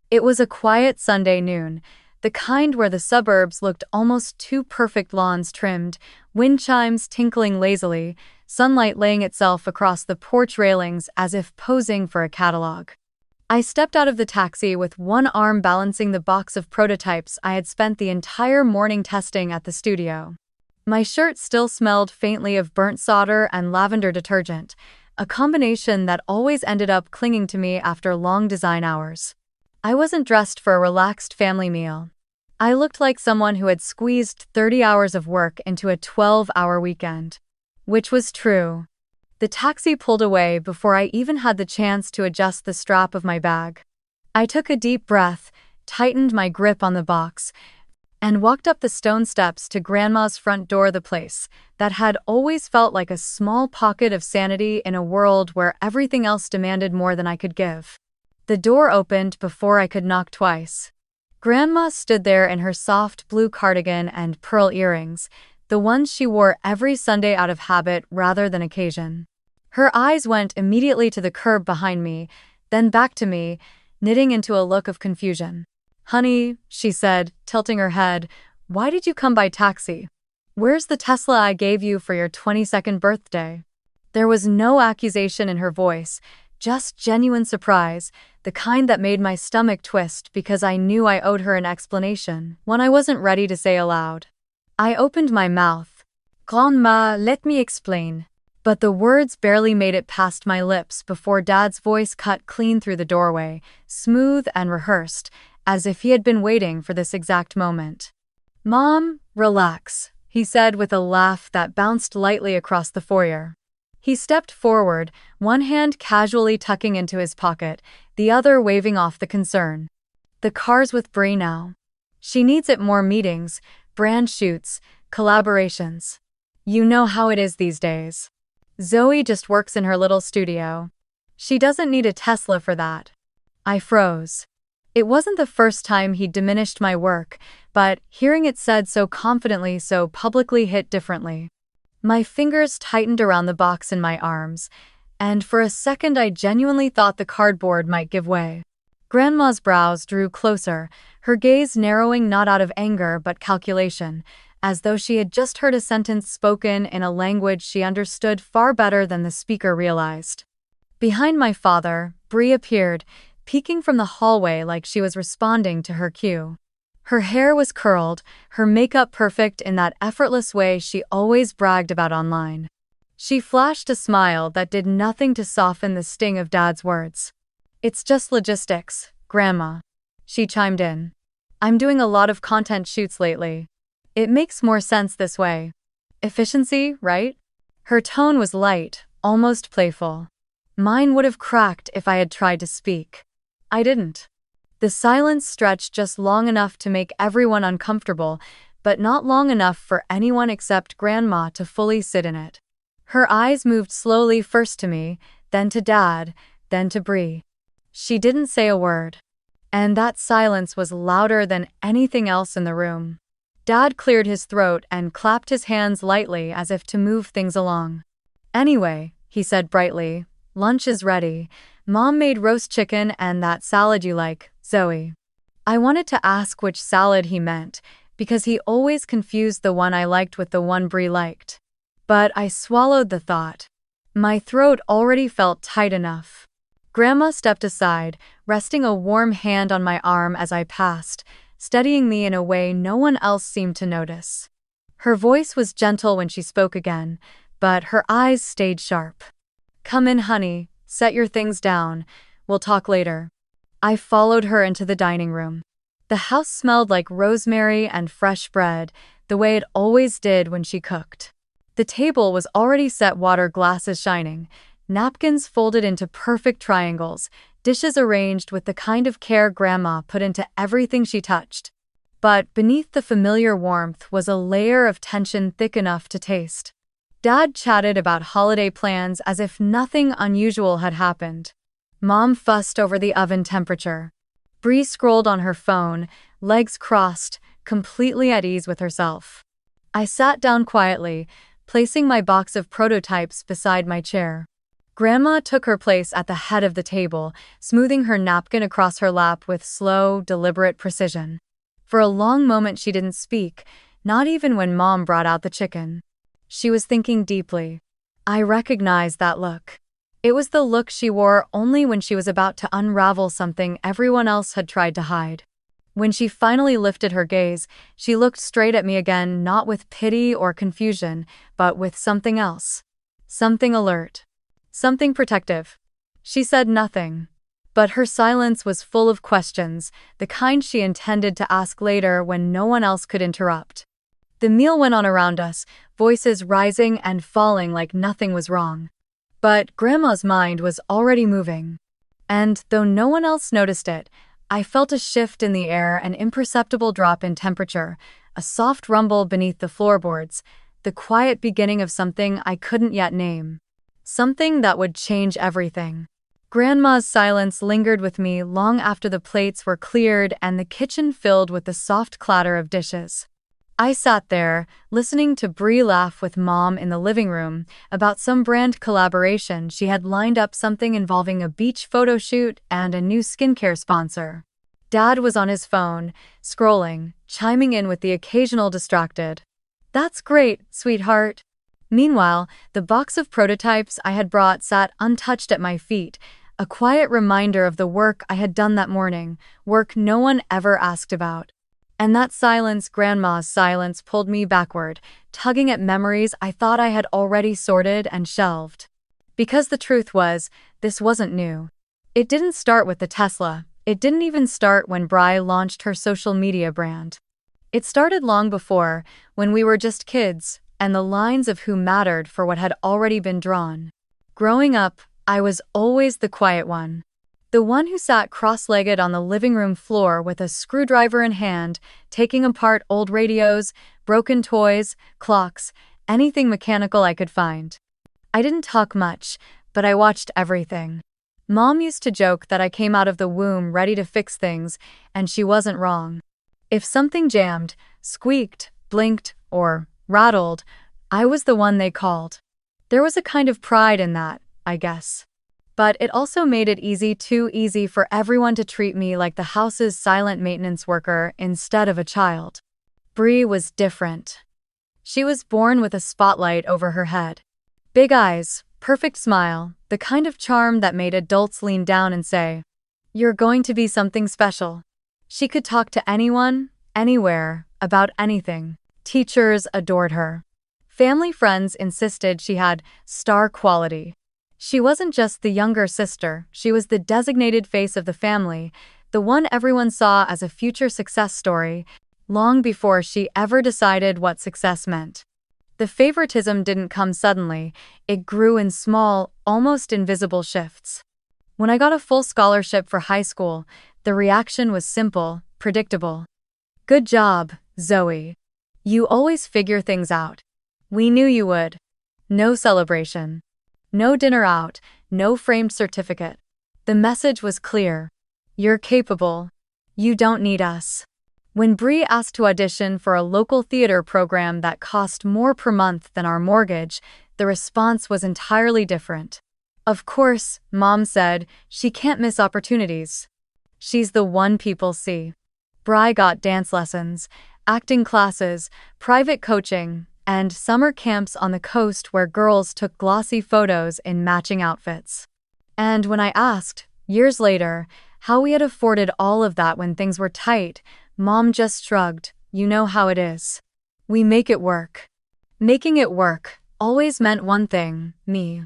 It was a quiet Sunday noon, the kind where the suburbs looked almost two perfect lawns trimmed, wind chimes tinkling lazily, sunlight laying itself across the porch railings as if posing for a catalog. I stepped out of the taxi with one arm balancing the box of prototypes I had spent the entire morning testing at the studio. My shirt still smelled faintly of burnt solder and lavender detergent, a combination that always ended up clinging to me after long design hours. I wasn't dressed for a relaxed family meal. I looked like someone who had squeezed 30 hours of work into a 12-hour weekend. Which was true. The taxi pulled away before I even had the chance to adjust the strap of my bag. I took a deep breath, tightened my grip on the box, and walked up the stone steps to Grandma's front door, the place that had always felt like a small pocket of sanity in a world where everything else demanded more than I could give. The door opened before I could knock twice. Grandma stood there in her soft blue cardigan and pearl earrings, the ones she wore every Sunday out of habit rather than occasion. Her eyes went immediately to the curb behind me, then back to me, knitting into a look of confusion. "Honey," she said, tilting her head, "why did you come by taxi? Where's the Tesla I gave you for your 22nd birthday?" There was no accusation in her voice, just genuine surprise, the kind that made my stomach twist because I knew I owed her an explanation, one I wasn't ready to say aloud. I opened my mouth. "Grandma, let me explain." But the words barely made it past my lips before Dad's voice cut clean through the doorway, smooth and rehearsed, as if he had been waiting for this exact moment. "Mom, relax," he said with a laugh that bounced lightly across the foyer. He stepped forward, one hand casually tucking into his pocket, the other waving off the concern. "The car's with Brie now. She needs it more meetings, brand shoots, collaborations. You know how it is these days. Zoe just works in her little studio. She doesn't need a Tesla for that." I froze. It wasn't the first time he'd diminished my work, but hearing it said so confidently, so publicly, hit differently. My fingers tightened around the box in my arms, and for a second I genuinely thought the cardboard might give way. Grandma's brows drew closer, her gaze narrowing not out of anger but calculation, as though she had just heard a sentence spoken in a language she understood far better than the speaker realized. Behind my father, Brie appeared, peeking from the hallway like she was responding to her cue. Her hair was curled, her makeup perfect in that effortless way she always bragged about online. She flashed a smile that did nothing to soften the sting of Dad's words. "It's just logistics, Grandma," she chimed in. "I'm doing a lot of content shoots lately. It makes more sense this way. Efficiency, right?" Her tone was light, almost playful. Mine would have cracked if I had tried to speak. I didn't. The silence stretched just long enough to make everyone uncomfortable, but not long enough for anyone except Grandma to fully sit in it. Her eyes moved slowly, first to me, then to Dad, then to Brie. She didn't say a word. And that silence was louder than anything else in the room. Dad cleared his throat and clapped his hands lightly as if to move things along. "Anyway," he said brightly, "lunch is ready. Mom made roast chicken and that salad you like, Zoe." I wanted to ask which salad he meant, because he always confused the one I liked with the one Brie liked. But I swallowed the thought. My throat already felt tight enough. Grandma stepped aside, resting a warm hand on my arm as I passed, steadying me in a way no one else seemed to notice. Her voice was gentle when she spoke again, but her eyes stayed sharp. "Come in, honey, set your things down. We'll talk later." I followed her into the dining room. The house smelled like rosemary and fresh bread, the way it always did when she cooked. The table was already set, water glasses shining, napkins folded into perfect triangles, dishes arranged with the kind of care Grandma put into everything she touched. But beneath the familiar warmth was a layer of tension thick enough to taste. Dad chatted about holiday plans as if nothing unusual had happened. Mom fussed over the oven temperature. Brie scrolled on her phone, legs crossed, completely at ease with herself. I sat down quietly, placing my box of prototypes beside my chair. Grandma took her place at the head of the table, smoothing her napkin across her lap with slow, deliberate precision. For a long moment she didn't speak, not even when Mom brought out the chicken. She was thinking deeply. I recognized that look. It was the look she wore only when she was about to unravel something everyone else had tried to hide. When she finally lifted her gaze, she looked straight at me again, not with pity or confusion, but with something else. Something alert. Something protective. She said nothing. But her silence was full of questions, the kind she intended to ask later when no one else could interrupt. The meal went on around us, voices rising and falling like nothing was wrong. But Grandma's mind was already moving. And, though no one else noticed it, I felt a shift in the air, an imperceptible drop in temperature, a soft rumble beneath the floorboards, the quiet beginning of something I couldn't yet name. Something that would change everything. Grandma's silence lingered with me long after the plates were cleared and the kitchen filled with the soft clatter of dishes. I sat there, listening to Bree laugh with Mom in the living room about some brand collaboration she had lined up, something involving a beach photo shoot and a new skincare sponsor. Dad was on his phone, scrolling, chiming in with the occasional distracted, "That's great, sweetheart." Meanwhile, the box of prototypes I had brought sat untouched at my feet, a quiet reminder of the work I had done that morning, work no one ever asked about. And that silence, Grandma's silence, pulled me backward, tugging at memories I thought I had already sorted and shelved. Because the truth was, this wasn't new. It didn't start with the Tesla. It didn't even start when Bri launched her social media brand. It started long before, when we were just kids, and the lines of who mattered for what had already been drawn. Growing up, I was always the quiet one. The one who sat cross-legged on the living room floor with a screwdriver in hand, taking apart old radios, broken toys, clocks, anything mechanical I could find. I didn't talk much, but I watched everything. Mom used to joke that I came out of the womb ready to fix things, and she wasn't wrong. If something jammed, squeaked, blinked, or rattled, I was the one they called. There was a kind of pride in that, I guess. But it also made it too easy for everyone to treat me like the house's silent maintenance worker instead of a child. Bree was different. She was born with a spotlight over her head. Big eyes, perfect smile, the kind of charm that made adults lean down and say, "You're going to be something special." She could talk to anyone, anywhere, about anything. Teachers adored her. Family friends insisted she had star quality. She wasn't just the younger sister, she was the designated face of the family, the one everyone saw as a future success story, long before she ever decided what success meant. The favoritism didn't come suddenly, it grew in small, almost invisible shifts. When I got a full scholarship for high school, the reaction was simple, predictable. "Good job, Zoe. You always figure things out. We knew you would." No celebration. No dinner out, no framed certificate. The message was clear. You're capable. You don't need us. When Bree asked to audition for a local theater program that cost more per month than our mortgage, the response was entirely different. "Of course," Mom said, "she can't miss opportunities. She's the one people see." Bri got dance lessons, acting classes, private coaching, and summer camps on the coast where girls took glossy photos in matching outfits. And when I asked, years later, how we had afforded all of that when things were tight, Mom just shrugged. "You know how it is. We make it work." Making it work always meant one thing, me.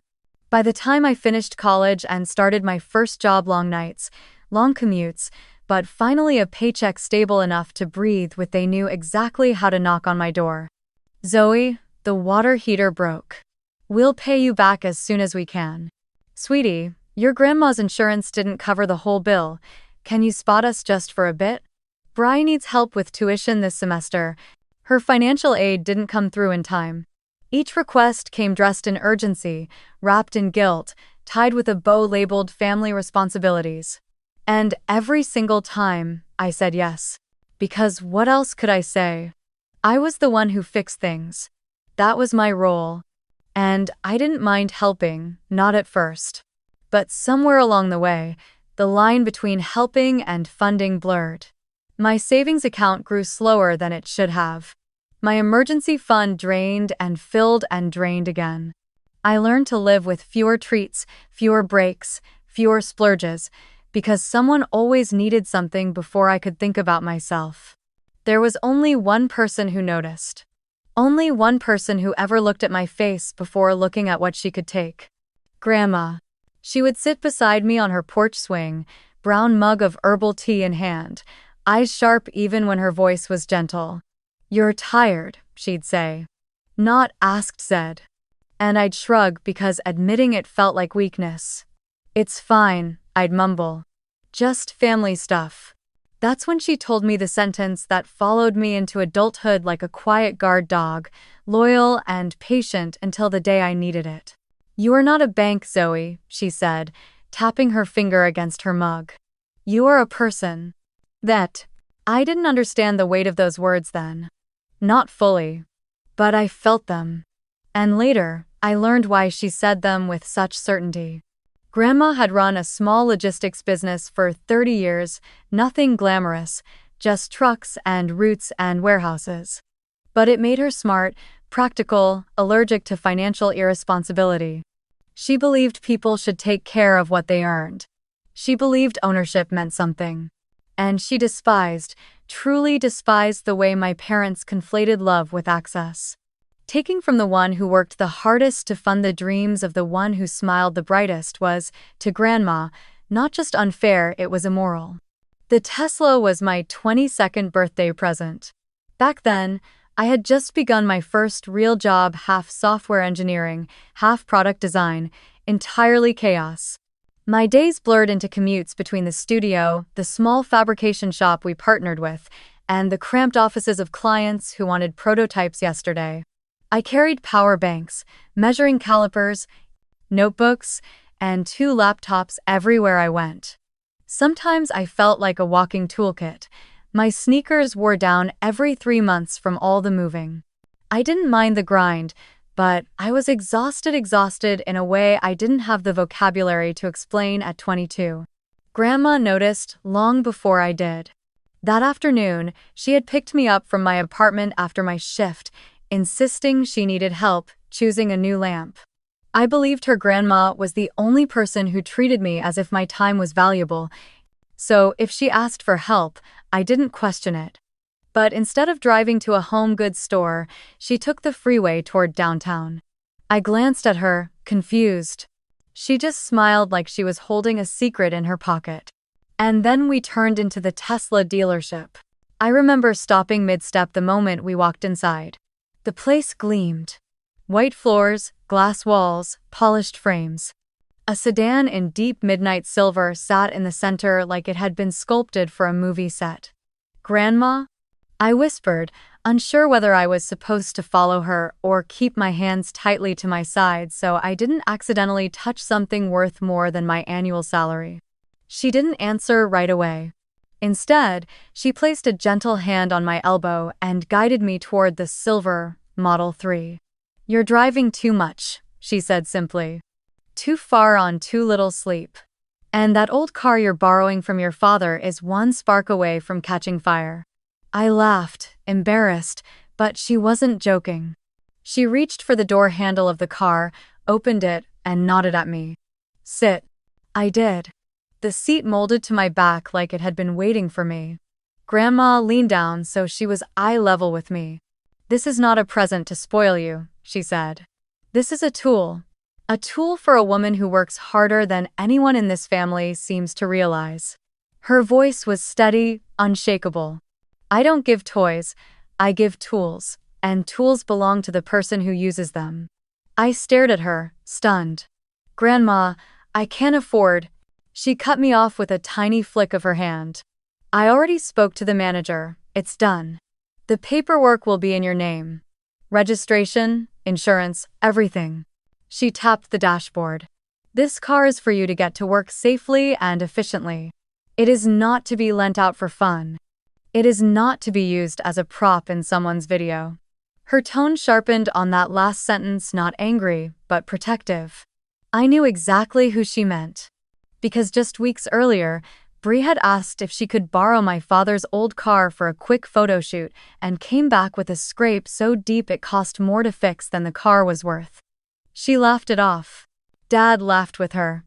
By the time I finished college and started my first job, long nights, long commutes, but finally a paycheck stable enough to breathe with, they knew exactly how to knock on my door. "Zoe, the water heater broke. We'll pay you back as soon as we can. Sweetie, your grandma's insurance didn't cover the whole bill. Can you spot us just for a bit? Bri needs help with tuition this semester." Her financial aid didn't come through in time. Each request came dressed in urgency, wrapped in guilt, tied with a bow labeled family responsibilities. And every single time, I said yes. Because what else could I say? I was the one who fixed things. That was my role. And I didn't mind helping, not at first. But somewhere along the way, the line between helping and funding blurred. My savings account grew slower than it should have. My emergency fund drained and filled and drained again. I learned to live with fewer treats, fewer breaks, fewer splurges, because someone always needed something before I could think about myself. There was only one person who noticed. Only one person who ever looked at my face before looking at what she could take. Grandma. She would sit beside me on her porch swing, brown mug of herbal tea in hand, eyes sharp even when her voice was gentle. "You're tired," she'd say. Not asked, said. And I'd shrug because admitting it felt like weakness. "It's fine," I'd mumble. "Just family stuff." That's when she told me the sentence that followed me into adulthood like a quiet guard dog, loyal and patient until the day I needed it. "You are not a bank, Zoe," she said, tapping her finger against her mug. "You are a person." I didn't understand the weight of those words then. Not fully. But I felt them. And later, I learned why she said them with such certainty. Grandma had run a small logistics business for 30 years, nothing glamorous, just trucks and routes and warehouses. But it made her smart, practical, allergic to financial irresponsibility. She believed people should take care of what they earned. She believed ownership meant something. And she despised, truly despised the way my parents conflated love with access. Taking from the one who worked the hardest to fund the dreams of the one who smiled the brightest was, to Grandma, not just unfair, it was immoral. The Tesla was my 22nd birthday present. Back then, I had just begun my first real job, half software engineering, half product design, entirely chaos. My days blurred into commutes between the studio, the small fabrication shop we partnered with, and the cramped offices of clients who wanted prototypes yesterday. I carried power banks, measuring calipers, notebooks, and 2 laptops everywhere I went. Sometimes I felt like a walking toolkit. My sneakers wore down every 3 months from all the moving. I didn't mind the grind, but I was exhausted in a way I didn't have the vocabulary to explain at 22. Grandma noticed long before I did. That afternoon, she had picked me up from my apartment after my shift, insisting she needed help choosing a new lamp. I believed her grandma was the only person who treated me as if my time was valuable, so if she asked for help, I didn't question it. But instead of driving to a home goods store, she took the freeway toward downtown. I glanced at her, confused. She just smiled like she was holding a secret in her pocket. And then we turned into the Tesla dealership. I remember stopping mid-step the moment we walked inside. The place gleamed. White floors, glass walls, polished frames. A sedan in deep midnight silver sat in the center like it had been sculpted for a movie set. "Grandma?" I whispered, unsure whether I was supposed to follow her or keep my hands tightly to my sides so I didn't accidentally touch something worth more than my annual salary. She didn't answer right away. Instead, she placed a gentle hand on my elbow and guided me toward the silver Model 3. "You're driving too much," she said simply. "Too far on too little sleep. And that old car you're borrowing from your father is one spark away from catching fire." I laughed, embarrassed, but she wasn't joking. She reached for the door handle of the car, opened it, and nodded at me. "Sit." I did. The seat molded to my back like it had been waiting for me. Grandma leaned down so she was eye level with me. "This is not a present to spoil you," she said. "This is a tool. A tool for a woman who works harder than anyone in this family seems to realize." Her voice was steady, unshakable. "I don't give toys, I give tools, and tools belong to the person who uses them." I stared at her, stunned. "Grandma, I can't afford." She cut me off with a tiny flick of her hand. "I already spoke to the manager, it's done. The paperwork will be in your name. Registration, insurance, everything." She tapped the dashboard. "This car is for you to get to work safely and efficiently. It is not to be lent out for fun. It is not to be used as a prop in someone's video." Her tone sharpened on that last sentence, not angry, but protective. I knew exactly who she meant. Because just weeks earlier, Bree had asked if she could borrow my father's old car for a quick photo shoot and came back with a scrape so deep it cost more to fix than the car was worth. She laughed it off. Dad laughed with her.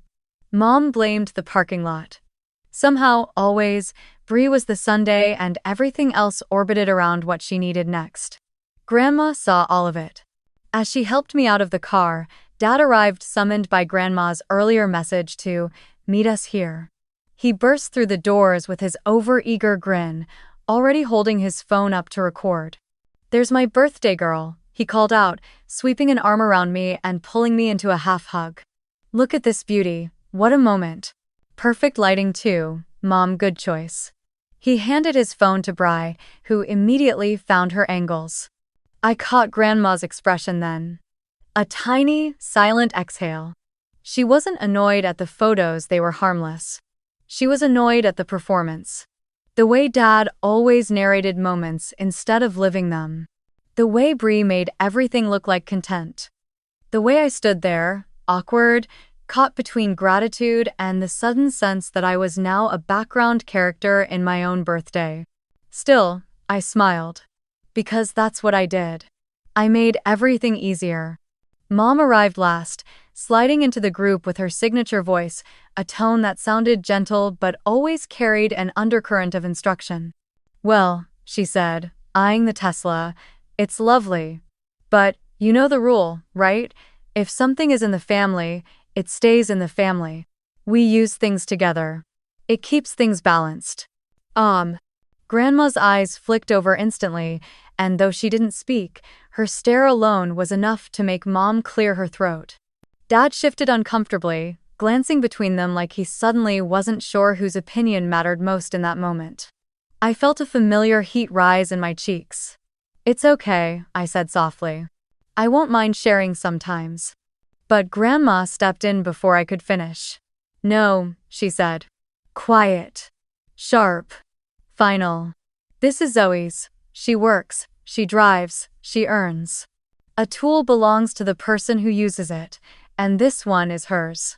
Mom blamed the parking lot. Somehow, always, Bree was the Sunday and everything else orbited around what she needed next. Grandma saw all of it. As she helped me out of the car, Dad arrived summoned by Grandma's earlier message to meet us here. He burst through the doors with his over-eager grin, already holding his phone up to record. "There's my birthday girl," he called out, sweeping an arm around me and pulling me into a half-hug. "Look at this beauty, what a moment. Perfect lighting too, Mom, good choice." He handed his phone to Bri, who immediately found her angles. I caught Grandma's expression then. A tiny, silent exhale. She wasn't annoyed at the photos, they were harmless. She was annoyed at the performance. The way Dad always narrated moments instead of living them. The way Bree made everything look like content. The way I stood there, awkward, caught between gratitude and the sudden sense that I was now a background character in my own birthday. Still, I smiled. Because that's what I did. I made everything easier. Mom arrived last, sliding into the group with her signature voice, a tone that sounded gentle but always carried an undercurrent of instruction. "Well," she said, eyeing the Tesla, "it's lovely. But, you know the rule, right? If something is in the family, it stays in the family. We use things together. It keeps things balanced." Grandma's eyes flicked over instantly, and though she didn't speak, her stare alone was enough to make Mom clear her throat. Dad shifted uncomfortably, glancing between them like he suddenly wasn't sure whose opinion mattered most in that moment. I felt a familiar heat rise in my cheeks. "It's okay," I said softly. "I won't mind sharing sometimes." But Grandma stepped in before I could finish. "No," she said. Quiet. Sharp. Final. "This is Zoe's. She works, she drives, she earns. A tool belongs to the person who uses it, and this one is hers."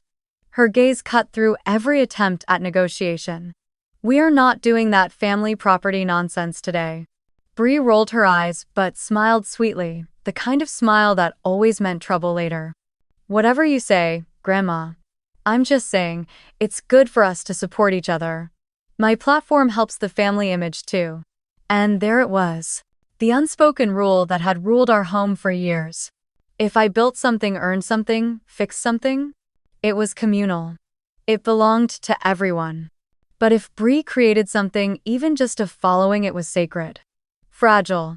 Her gaze cut through every attempt at negotiation. "We are not doing that family property nonsense today." Bree rolled her eyes but smiled sweetly, the kind of smile that always meant trouble later. "Whatever you say, Grandma. I'm just saying, it's good for us to support each other. My platform helps the family image too." And there it was. The unspoken rule that had ruled our home for years. If I built something, earned something, fixed something, it was communal. It belonged to everyone. But if Bree created something, even just a following, it was sacred. Fragile.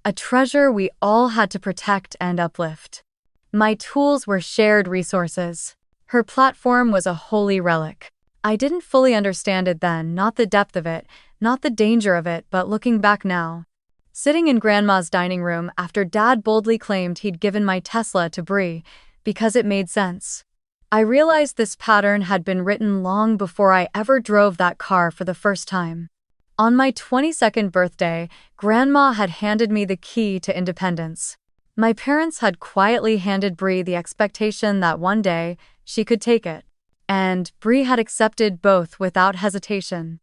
A treasure we all had to protect and uplift. My tools were shared resources. Her platform was a holy relic. I didn't fully understand it then, not the depth of it, not the danger of it, but looking back now. Sitting in Grandma's dining room after Dad boldly claimed he'd given my Tesla to Bree because it made sense, I realized this pattern had been written long before I ever drove that car for the first time. On my 22nd birthday, Grandma had handed me the key to independence. My parents had quietly handed Bree the expectation that one day she could take it. And Bree had accepted both without hesitation.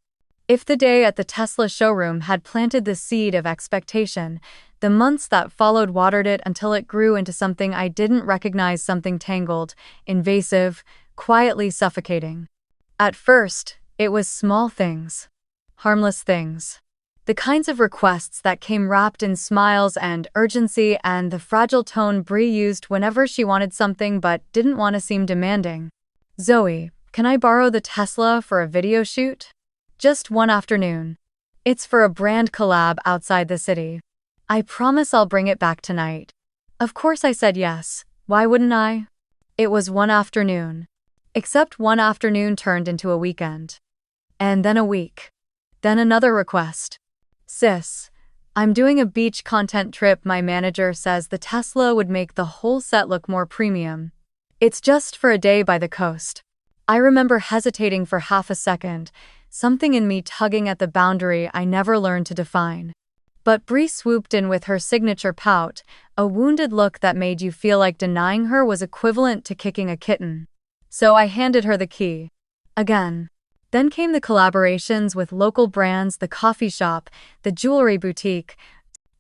If the day at the Tesla showroom had planted the seed of expectation, the months that followed watered it until it grew into something I didn't recognize, something tangled, invasive, quietly suffocating. At first, it was small things. Harmless things. The kinds of requests that came wrapped in smiles and urgency and the fragile tone Bree used whenever she wanted something but didn't want to seem demanding. "Zoe, can I borrow the Tesla for a video shoot? Just one afternoon. It's for a brand collab outside the city. I promise I'll bring it back tonight." Of course I said yes. Why wouldn't I? It was one afternoon. Except one afternoon turned into a weekend. And then a week. Then another request. "Sis, I'm doing a beach content trip. My manager says the Tesla would make the whole set look more premium. It's just for a day by the coast." I remember hesitating for half a second, something in me tugging at the boundary I never learned to define. But Bree swooped in with her signature pout, a wounded look that made you feel like denying her was equivalent to kicking a kitten. So I handed her the key. Again. Then came the collaborations with local brands, the coffee shop, the jewelry boutique,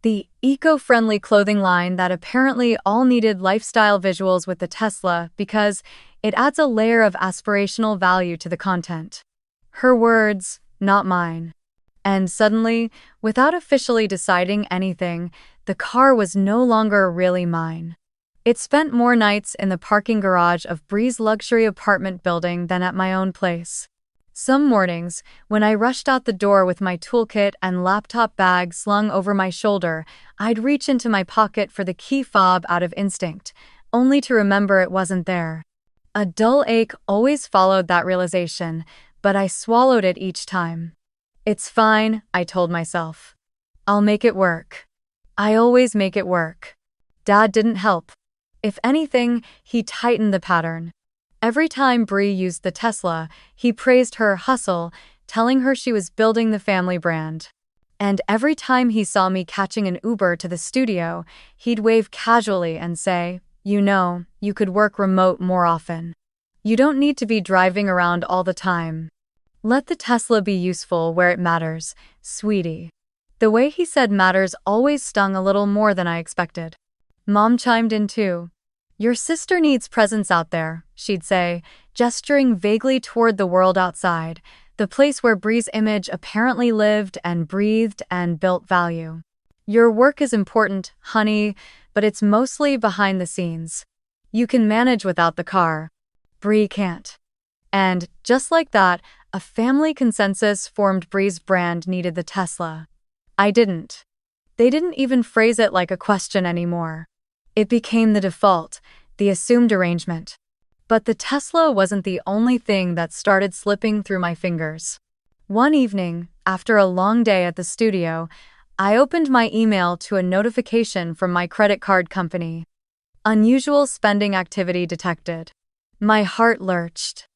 the eco-friendly clothing line that apparently all needed lifestyle visuals with the Tesla because it adds a layer of aspirational value to the content. Her words, not mine. And suddenly, without officially deciding anything, the car was no longer really mine. It spent more nights in the parking garage of Bree's luxury apartment building than at my own place. Some mornings, when I rushed out the door with my toolkit and laptop bag slung over my shoulder, I'd reach into my pocket for the key fob out of instinct, only to remember it wasn't there. A dull ache always followed that realization, but I swallowed it each time. It's fine, I told myself. I'll make it work. I always make it work. Dad didn't help. If anything, he tightened the pattern. Every time Bree used the Tesla, he praised her hustle, telling her she was building the family brand. And every time he saw me catching an Uber to the studio, he'd wave casually and say, "You know, you could work remote more often. You don't need to be driving around all the time. Let the Tesla be useful where it matters, sweetie." The way he said matters always stung a little more than I expected. Mom chimed in too. "Your sister needs presence out there," she'd say, gesturing vaguely toward the world outside, the place where Bree's image apparently lived and breathed and built value. "Your work is important, honey, but it's mostly behind the scenes. You can manage without the car. Bree can't." And, just like that, a family consensus formed. Bree's brand needed the Tesla. I didn't. They didn't even phrase it like a question anymore. It became the default, the assumed arrangement. But the Tesla wasn't the only thing that started slipping through my fingers. One evening, after a long day at the studio, I opened my email to a notification from my credit card company. Unusual spending activity detected. My heart lurched.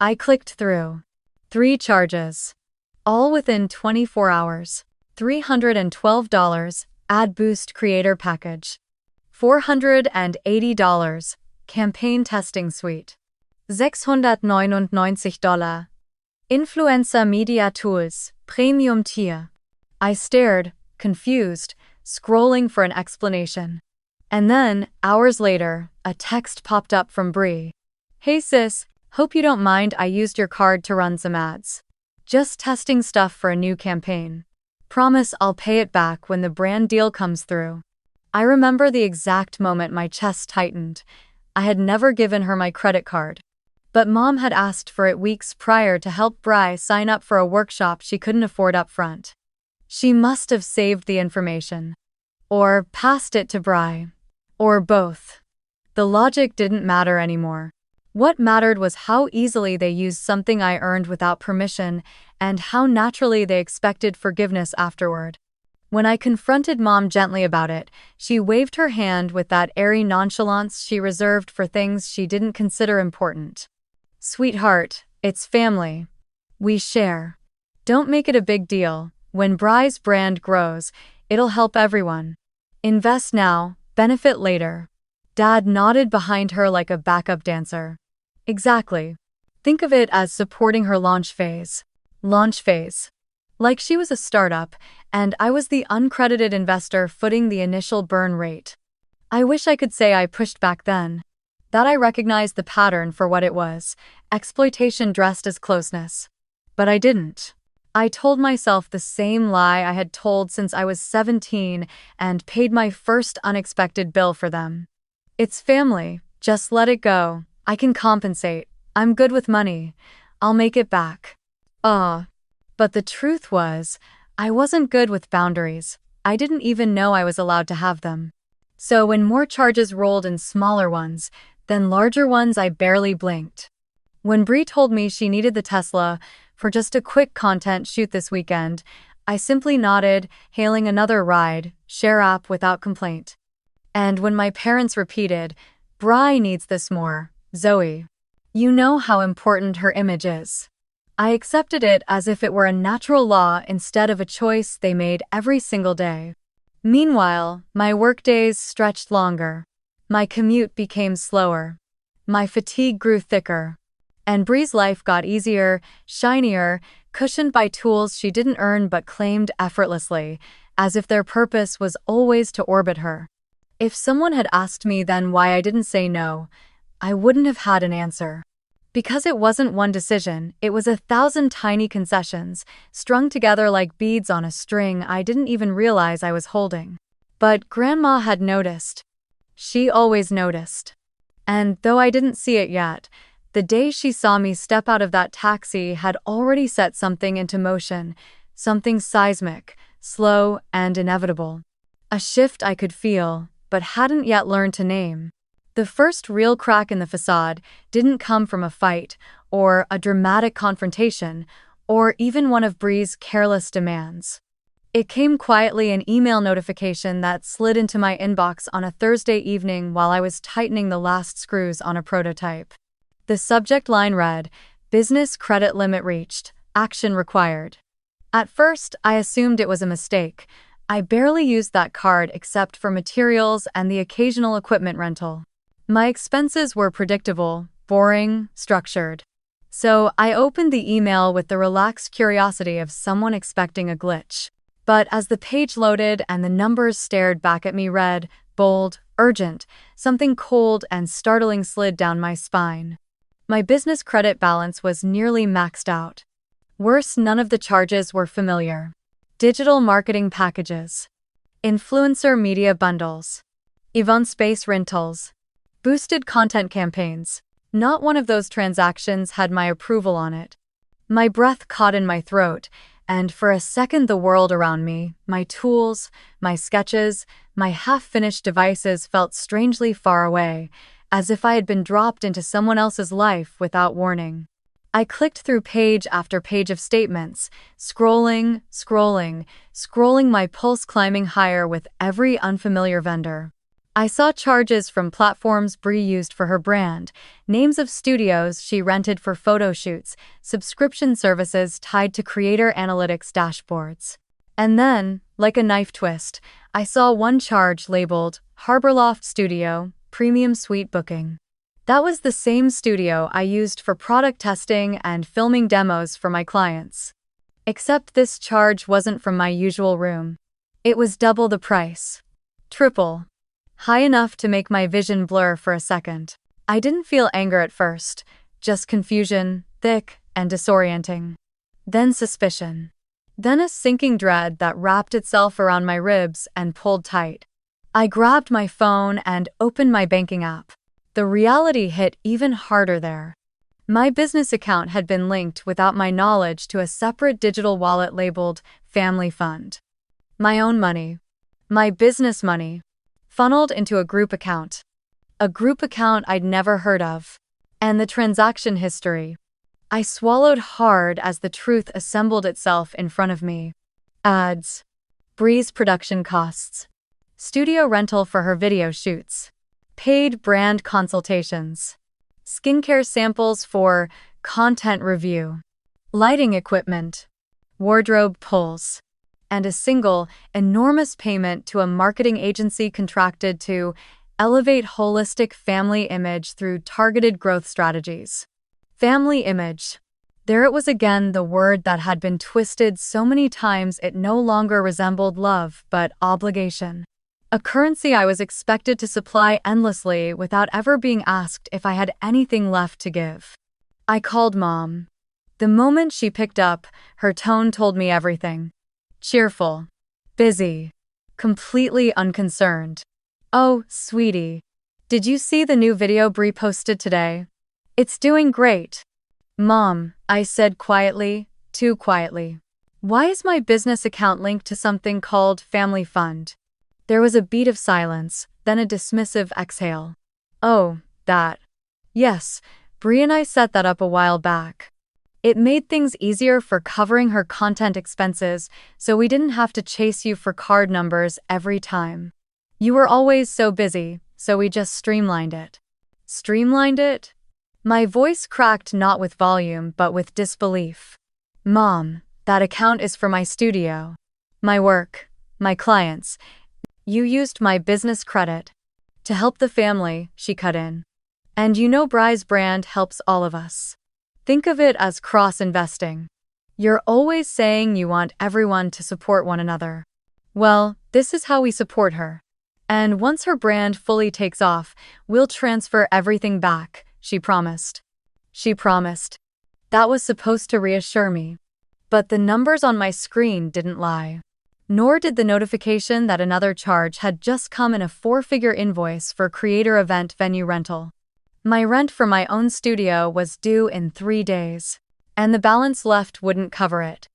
I clicked through. 3 charges. All within 24 hours. $312, Ad Boost Creator Package. $480, Campaign Testing Suite. $699, Influencer Media Tools, Premium Tier. I stared, confused, scrolling for an explanation. And then, hours later, a text popped up from Bree. "Hey sis, hope you don't mind I used your card to run some ads. Just testing stuff for a new campaign. Promise I'll pay it back when the brand deal comes through." I remember the exact moment my chest tightened. I had never given her my credit card. But Mom had asked for it weeks prior to help Bri sign up for a workshop she couldn't afford up front. She must have saved the information. Or passed it to Bri. Or both. The logic didn't matter anymore. What mattered was how easily they used something I earned without permission, and how naturally they expected forgiveness afterward. When I confronted Mom gently about it, she waved her hand with that airy nonchalance she reserved for things she didn't consider important. "Sweetheart, it's family. We share. Don't make it a big deal. When Bri's brand grows, it'll help everyone. Invest now, benefit later." Dad nodded behind her like a backup dancer. "Exactly. Think of it as supporting her launch phase." Launch phase. Like she was a startup, and I was the uncredited investor footing the initial burn rate. I wish I could say I pushed back then. That I recognized the pattern for what it was, exploitation dressed as closeness. But I didn't. I told myself the same lie I had told since I was 17 and paid my first unexpected bill for them. "It's family, just let it go. I can compensate. I'm good with money. I'll make it back." But the truth was, I wasn't good with boundaries. I didn't even know I was allowed to have them. So when more charges rolled in smaller ones, then larger ones, I barely blinked. When Bree told me she needed the Tesla for just a quick content shoot this weekend, I simply nodded, hailing another ride, share app without complaint. And when my parents repeated, "Bri needs this more, Zoe. You know how important her image is." I accepted it as if it were a natural law instead of a choice they made every single day. Meanwhile, my workdays stretched longer. My commute became slower. My fatigue grew thicker. And Bree's life got easier, shinier, cushioned by tools she didn't earn but claimed effortlessly, as if their purpose was always to orbit her. If someone had asked me then why I didn't say no, I wouldn't have had an answer. Because it wasn't one decision, it was 1,000 tiny concessions, strung together like beads on a string I didn't even realize I was holding. But Grandma had noticed. She always noticed. And though I didn't see it yet, the day she saw me step out of that taxi had already set something into motion, something seismic, slow, and inevitable. A shift I could feel, but hadn't yet learned to name. The first real crack in the facade didn't come from a fight, or a dramatic confrontation, or even one of Bree's careless demands. It came quietly, an email notification that slid into my inbox on a Thursday evening while I was tightening the last screws on a prototype. The subject line read, "Business credit limit reached, action required." At first, I assumed it was a mistake. I barely used that card except for materials and the occasional equipment rental. My expenses were predictable, boring, structured. So I opened the email with the relaxed curiosity of someone expecting a glitch. But as the page loaded and the numbers stared back at me, red, bold, urgent, something cold and startling slid down my spine. My business credit balance was nearly maxed out. Worse, none of the charges were familiar. Digital marketing packages, influencer media bundles, event space rentals, boosted content campaigns. Not one of those transactions had my approval on it. My breath caught in my throat, and for a second the world around me, my tools, my sketches, my half-finished devices felt strangely far away, as if I had been dropped into someone else's life without warning. I clicked through page after page of statements, scrolling, my pulse climbing higher with every unfamiliar vendor. I saw charges from platforms Bree used for her brand, names of studios she rented for photo shoots, subscription services tied to creator analytics dashboards. And then, like a knife twist, I saw one charge labeled Harborloft Studio, Premium Suite Booking. That was the same studio I used for product testing and filming demos for my clients. Except this charge wasn't from my usual room. It was double the price. Triple. High enough to make my vision blur for a second. I didn't feel anger at first, just confusion, thick and disorienting. Then suspicion. Then a sinking dread that wrapped itself around my ribs and pulled tight. I grabbed my phone and opened my banking app. The reality hit even harder there. My business account had been linked without my knowledge to a separate digital wallet labeled Family Fund. My own money. My business money. Funneled into a group account. A group account I'd never heard of. And the transaction history. I swallowed hard as the truth assembled itself in front of me. Ads. Bree's production costs. Studio rental for her video shoots. Paid brand consultations. Skincare samples for content review. Lighting equipment. Wardrobe pulls. And a single, enormous payment to a marketing agency contracted to elevate holistic family image through targeted growth strategies. Family image. There it was again, the word that had been twisted so many times it no longer resembled love but obligation. A currency I was expected to supply endlessly without ever being asked if I had anything left to give. I called Mom. The moment she picked up, her tone told me everything. Cheerful. Busy. Completely unconcerned. "Oh, sweetie. Did you see the new video Bree posted today? It's doing great." "Mom," I said quietly, too quietly. "Why is my business account linked to something called Family Fund?" There was a beat of silence, then a dismissive exhale. "Oh, that. Yes, Bree and I set that up a while back. It made things easier for covering her content expenses, so we didn't have to chase you for card numbers every time. You were always so busy, so we just streamlined it." Streamlined it? My voice cracked not with volume but with disbelief. Mom, that account is for my studio. My work. My clients. You used my business credit. To help the family, she cut in. And you know Bry's brand helps all of us. Think of it as cross-investing. You're always saying you want everyone to support one another. Well, this is how we support her. And once her brand fully takes off, we'll transfer everything back, she promised. She promised. That was supposed to reassure me. But the numbers on my screen didn't lie. Nor did the notification that another charge had just come in a 4-figure invoice for creator event venue rental. My rent for my own studio was due in 3 days, and the balance left wouldn't cover it.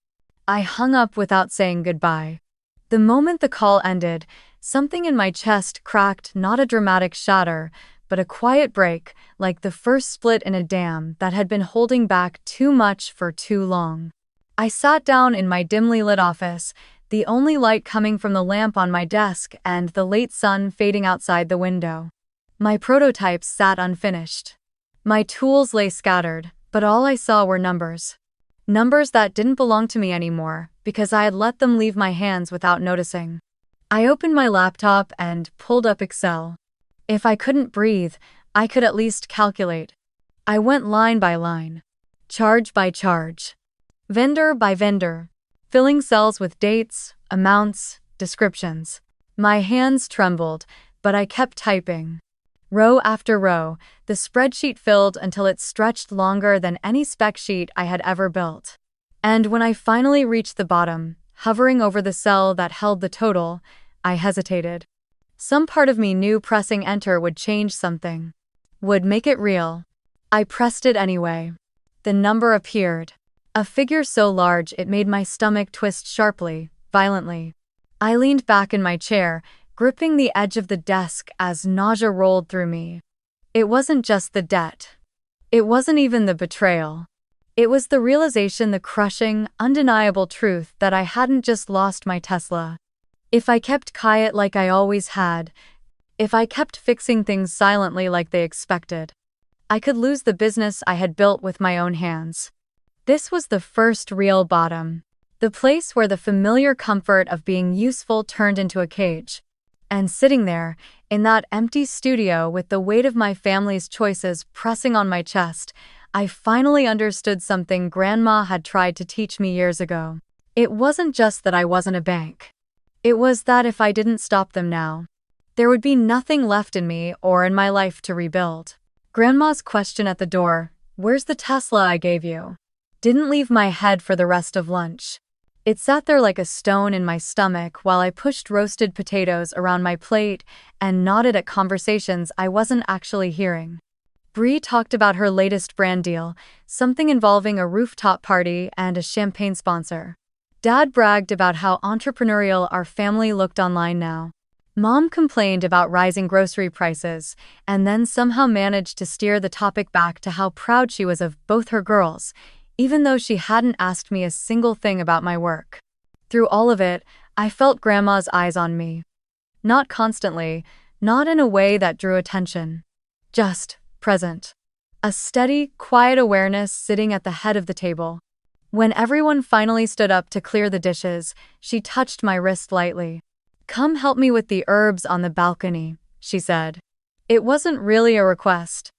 I hung up without saying goodbye. The moment the call ended, something in my chest cracked, not a dramatic shatter, but a quiet break, like the first split in a dam that had been holding back too much for too long. I sat down in my dimly lit office, the only light coming from the lamp on my desk and the late sun fading outside the window. My prototypes sat unfinished. My tools lay scattered, but all I saw were numbers. Numbers that didn't belong to me anymore, because I had let them leave my hands without noticing. I opened my laptop and pulled up Excel. If I couldn't breathe, I could at least calculate. I went line by line, charge by charge, vendor by vendor, filling cells with dates, amounts, descriptions. My hands trembled, but I kept typing. Row after row, the spreadsheet filled until it stretched longer than any spec sheet I had ever built. And when I finally reached the bottom, hovering over the cell that held the total, I hesitated. Some part of me knew pressing enter would change something, would make it real. I pressed it anyway. The number appeared. A figure so large it made my stomach twist sharply, violently. I leaned back in my chair, gripping the edge of the desk as nausea rolled through me. It wasn't just the debt. It wasn't even the betrayal. It was the realization, the crushing, undeniable truth that I hadn't just lost my Tesla. If I kept quiet like I always had, if I kept fixing things silently like they expected, I could lose the business I had built with my own hands. This was the first real bottom. The place where the familiar comfort of being useful turned into a cage. And sitting there, in that empty studio with the weight of my family's choices pressing on my chest, I finally understood something Grandma had tried to teach me years ago. It wasn't just that I wasn't a bank. It was that if I didn't stop them now, there would be nothing left in me or in my life to rebuild. Grandma's question at the door, "Where's the Tesla I gave you?" didn't leave my head for the rest of lunch. It sat there like a stone in my stomach while I pushed roasted potatoes around my plate and nodded at conversations I wasn't actually hearing. Bree talked about her latest brand deal, something involving a rooftop party and a champagne sponsor. Dad bragged about how entrepreneurial our family looked online now. Mom complained about rising grocery prices, and then somehow managed to steer the topic back to how proud she was of both her girls, even though she hadn't asked me a single thing about my work. Through all of it, I felt Grandma's eyes on me. Not constantly, not in a way that drew attention. Just present. A steady, quiet awareness sitting at the head of the table. When everyone finally stood up to clear the dishes, she touched my wrist lightly. "Come help me with the herbs on the balcony," she said. It wasn't really a request.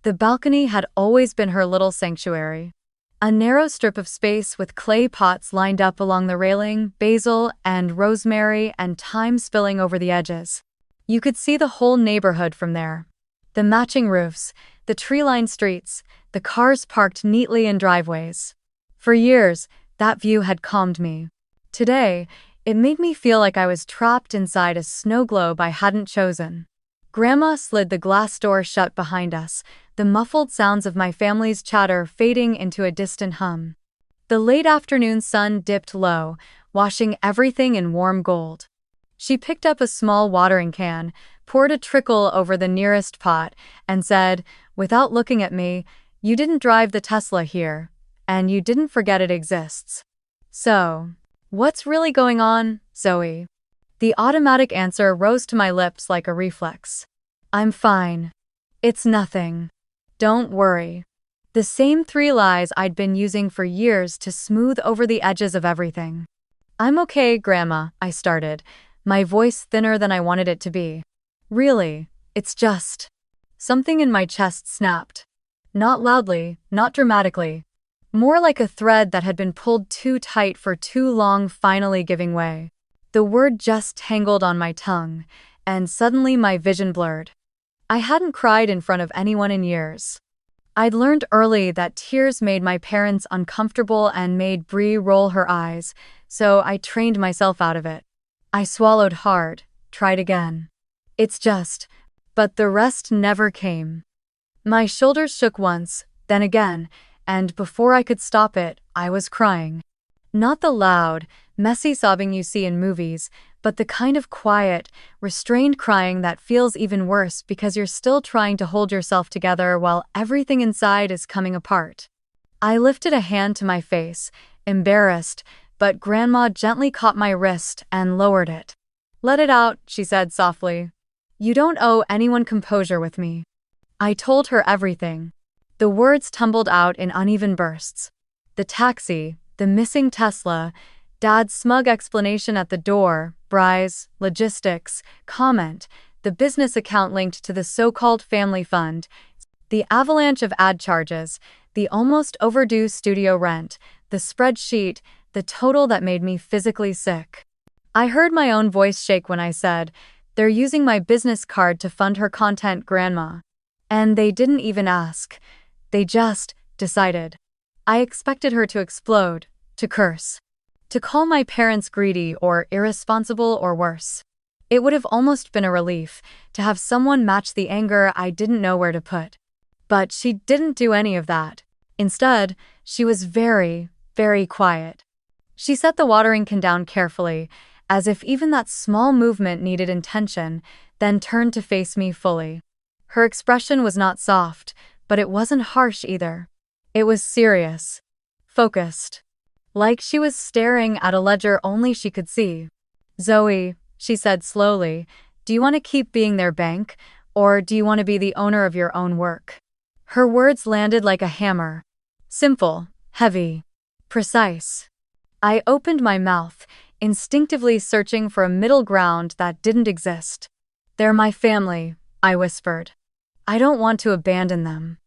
The balcony had always been her little sanctuary. A narrow strip of space with clay pots lined up along the railing, basil and rosemary and thyme spilling over the edges. You could see the whole neighborhood from there. The matching roofs, the tree-lined streets, the cars parked neatly in driveways. For years, that view had calmed me. Today, it made me feel like I was trapped inside a snow globe I hadn't chosen. Grandma slid the glass door shut behind us, the muffled sounds of my family's chatter fading into a distant hum. The late afternoon sun dipped low, washing everything in warm gold. She picked up a small watering can, poured a trickle over the nearest pot, and said, without looking at me, "You didn't drive the Tesla here, and you didn't forget it exists. So, what's really going on, Zoe?" The automatic answer rose to my lips like a reflex. "I'm fine. It's nothing. Don't worry. The same 3 lies I'd been using for years to smooth over the edges of everything. I'm okay, Grandma, I started, my voice thinner than I wanted it to be. Really, it's just. Something in my chest snapped. Not loudly, not dramatically. More like a thread that had been pulled too tight for too long finally giving way. The word just tangled on my tongue, and suddenly my vision blurred. I hadn't cried in front of anyone in years. I'd learned early that tears made my parents uncomfortable and made Bree roll her eyes, so I trained myself out of it. I swallowed hard, tried again. It's just. But the rest never came. My shoulders shook once, then again, and before I could stop it, I was crying. Not the loud, messy sobbing you see in movies, but the kind of quiet, restrained crying that feels even worse because you're still trying to hold yourself together while everything inside is coming apart. I lifted a hand to my face, embarrassed, but Grandma gently caught my wrist and lowered it. "Let it out," she said softly. "You don't owe anyone composure with me." I told her everything. The words tumbled out in uneven bursts. The taxi, the missing Tesla, Dad's smug explanation at the door, Bry's, logistics, comment, the business account linked to the so-called family fund, the avalanche of ad charges, the almost overdue studio rent, the spreadsheet, the total that made me physically sick. I heard my own voice shake when I said, "They're using my business card to fund her content, Grandma." And they didn't even ask. They just decided. I expected her to explode, to curse, to call my parents greedy or irresponsible or worse. It would have almost been a relief to have someone match the anger I didn't know where to put. But she didn't do any of that. Instead, she was very, very quiet. She set the watering can down carefully, as if even that small movement needed intention, then turned to face me fully. Her expression was not soft, but it wasn't harsh either. It was serious, focused, like she was staring at a ledger only she could see. "Zoe," she said slowly, "do you want to keep being their bank, or do you want to be the owner of your own work?" Her words landed like a hammer. Simple, heavy, precise. I opened my mouth, instinctively searching for a middle ground that didn't exist. "They're my family," I whispered. "I don't want to abandon them.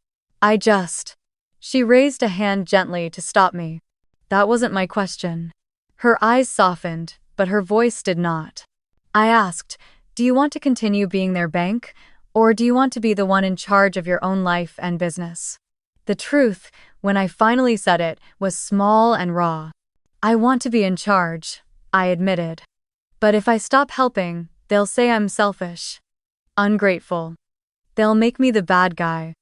I just." She raised a hand gently to stop me. That wasn't my question. Her eyes softened, but her voice did not. I asked, "Do you want to continue being their bank, or do you want to be the one in charge of your own life and business?" The truth, when I finally said it, was small and raw. "I want to be in charge," I admitted. "But if I stop helping, they'll say I'm selfish, ungrateful. They'll make me the bad guy."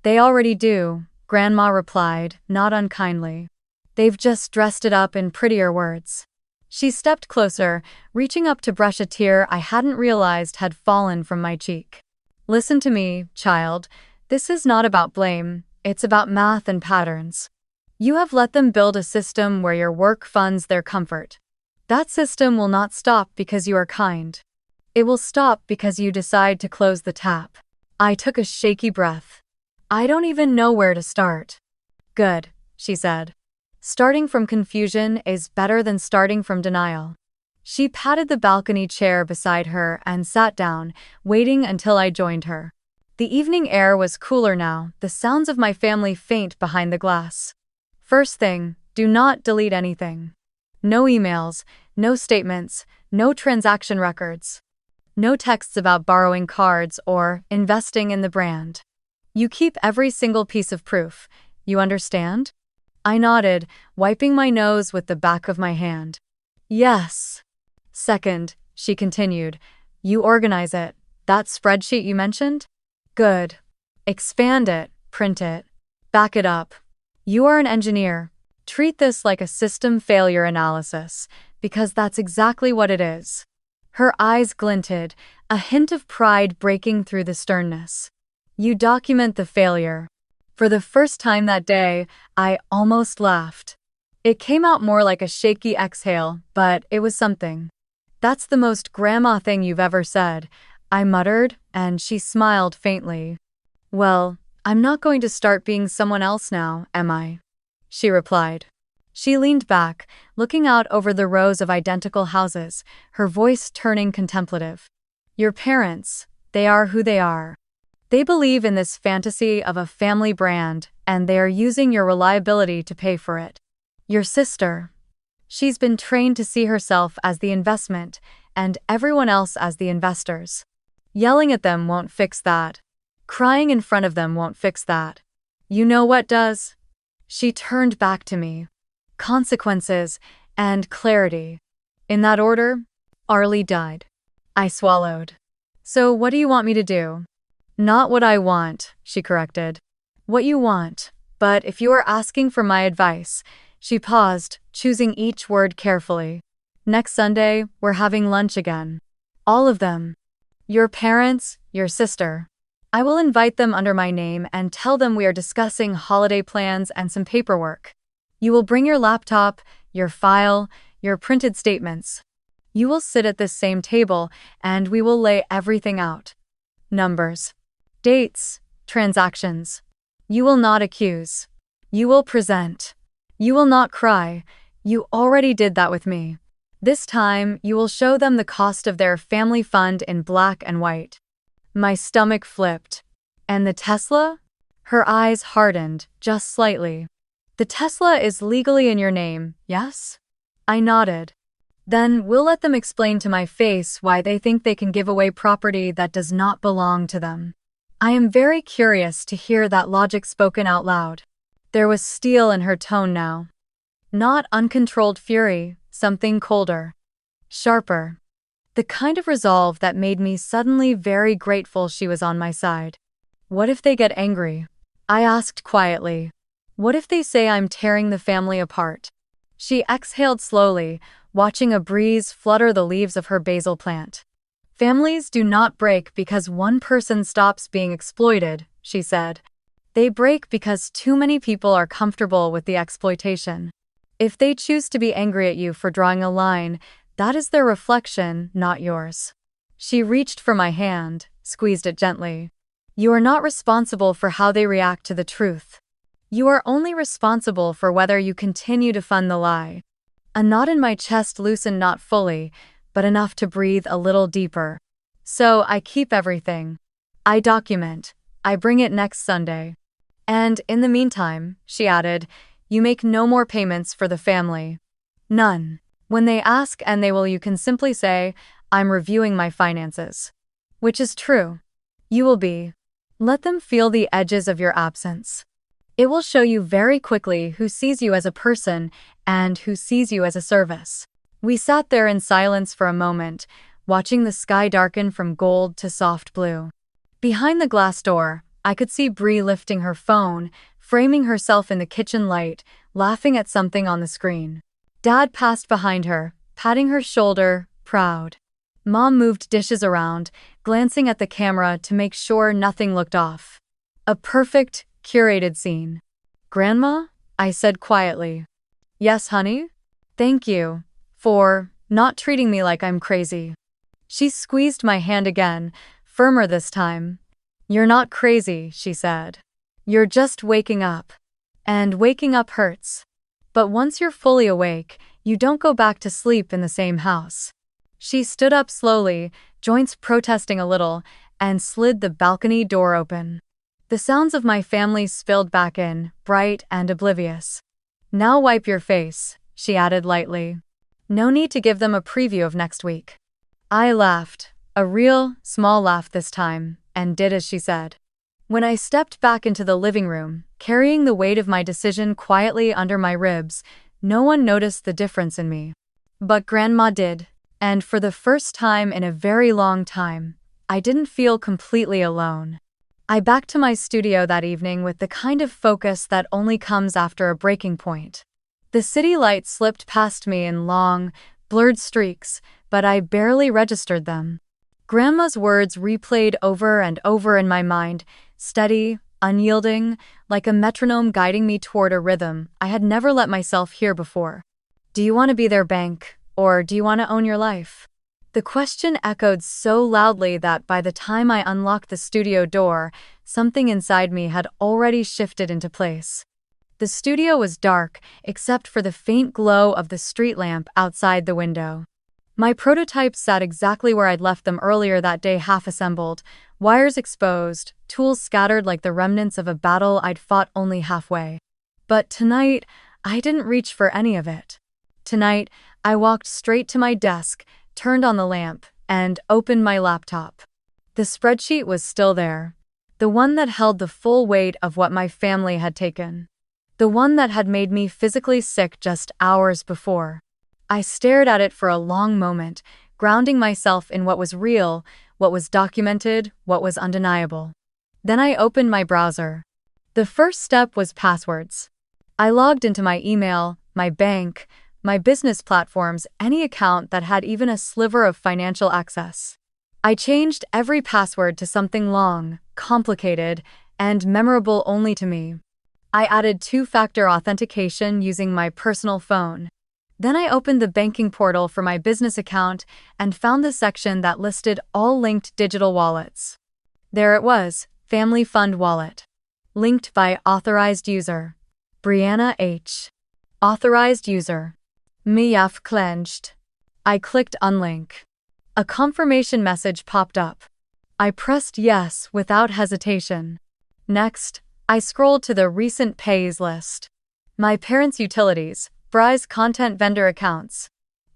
"They already do," Grandma replied, not unkindly. "They've just dressed it up in prettier words." She stepped closer, reaching up to brush a tear I hadn't realized had fallen from my cheek. "Listen to me, child. This is not about blame, it's about math and patterns. You have let them build a system where your work funds their comfort. That system will not stop because you are kind. It will stop because you decide to close the tap." I took a shaky breath. "I don't even know where to start." "Good," she said. "Starting from confusion is better than starting from denial." She patted the balcony chair beside her and sat down, waiting until I joined her. The evening air was cooler now, the sounds of my family faint behind the glass. "First thing, do not delete anything. No emails, no statements, no transaction records. No texts about borrowing cards or investing in the brand. You keep every single piece of proof. You understand?" I nodded, wiping my nose with the back of my hand. "Yes." "Second," she continued, "you organize it. That spreadsheet you mentioned? Good. Expand it, print it, back it up. You are an engineer. Treat this like a system failure analysis, because that's exactly what it is." Her eyes glinted, a hint of pride breaking through the sternness. "You document the failure." For the first time that day, I almost laughed. It came out more like a shaky exhale, but it was something. "That's the most grandma thing you've ever said," I muttered, and she smiled faintly. "Well, I'm not going to start being someone else now, am I? She replied. She leaned back, looking out over the rows of identical houses, her voice turning contemplative. Your parents, they are who they are. They believe in this fantasy of a family brand, and they are using your reliability to pay for it. Your sister. She's been trained to see herself as the investment, and everyone else as the investors. Yelling at them won't fix that. Crying in front of them won't fix that. You know what does? She turned back to me. Consequences and clarity. In that order, Arlie died. I swallowed. So what do you want me to do? Not what I want, she corrected. What you want, but if you are asking for my advice, she paused, choosing each word carefully. Next Sunday, we're having lunch again. All of them. Your parents, your sister. I will invite them under my name and tell them we are discussing holiday plans and some paperwork. You will bring your laptop, your file, your printed statements. You will sit at this same table and we will lay everything out. Numbers. Dates. Transactions. You will not accuse. You will present. You will not cry. You already did that with me. This time, you will show them the cost of their family fund in black and white. My stomach flipped. And the Tesla? Her eyes hardened, just slightly. The Tesla is legally in your name, yes? I nodded. Then we'll let them explain to my face why they think they can give away property that does not belong to them. I am very curious to hear that logic spoken out loud. There was steel in her tone now. Not uncontrolled fury, something colder. Sharper. The kind of resolve that made me suddenly very grateful she was on my side. What if they get angry? I asked quietly. What if they say I'm tearing the family apart? She exhaled slowly, watching a breeze flutter the leaves of her basil plant. Families do not break because one person stops being exploited, she said. They break because too many people are comfortable with the exploitation. If they choose to be angry at you for drawing a line, that is their reflection, not yours. She reached for my hand, squeezed it gently. You are not responsible for how they react to the truth. You are only responsible for whether you continue to fund the lie. A knot in my chest loosened not fully, but enough to breathe a little deeper. So I keep everything. I document. I bring it next Sunday. And in the meantime, she added, you make no more payments for the family. None. When they ask and they will, you can simply say, I'm reviewing my finances. Which is true. You will be. Let them feel the edges of your absence. It will show you very quickly who sees you as a person and who sees you as a service. We sat there in silence for a moment, watching the sky darken from gold to soft blue. Behind the glass door, I could see Bree lifting her phone, framing herself in the kitchen light, laughing at something on the screen. Dad passed behind her, patting her shoulder, proud. Mom moved dishes around, glancing at the camera to make sure nothing looked off. A perfect, curated scene. Grandma? I said quietly. Yes, honey? Thank you for not treating me like I'm crazy. She squeezed my hand again, firmer this time. You're not crazy, she said. You're just waking up. And waking up hurts. But once you're fully awake, you don't go back to sleep in the same house. She stood up slowly, joints protesting a little, and slid the balcony door open. The sounds of my family spilled back in, bright and oblivious. Now wipe your face, she added lightly. No need to give them a preview of next week. I laughed, a real, small laugh this time, and did as she said. When I stepped back into the living room, carrying the weight of my decision quietly under my ribs, no one noticed the difference in me. But Grandma did, and for the first time in a very long time, I didn't feel completely alone. I backed to my studio that evening with the kind of focus that only comes after a breaking point. The city lights slipped past me in long, blurred streaks, but I barely registered them. Grandma's words replayed over and over in my mind, steady, unyielding, like a metronome guiding me toward a rhythm I had never let myself hear before. Do you want to be their bank, or do you want to own your life? The question echoed so loudly that by the time I unlocked the studio door, something inside me had already shifted into place. The studio was dark, except for the faint glow of the street lamp outside the window. My prototypes sat exactly where I'd left them earlier that day, half assembled, wires exposed, tools scattered like the remnants of a battle I'd fought only halfway. But tonight, I didn't reach for any of it. Tonight, I walked straight to my desk, turned on the lamp, and opened my laptop. The spreadsheet was still there. The one that held the full weight of what my family had taken. The one that had made me physically sick just hours before. I stared at it for a long moment, grounding myself in what was real, what was documented, what was undeniable. Then I opened my browser. The first step was passwords. I logged into my email, my bank, my business platforms, any account that had even a sliver of financial access. I changed every password to something long, complicated, and memorable only to me. I added two-factor authentication using my personal phone. Then I opened the banking portal for my business account and found the section that listed all linked digital wallets. There it was, Family Fund Wallet. Linked by authorized user. Brianna H. Authorized user. Miyaf clenched. I clicked unlink. A confirmation message popped up. I pressed yes without hesitation. Next, I scrolled to the recent pays list. My parents' utilities, Bry's content vendor accounts.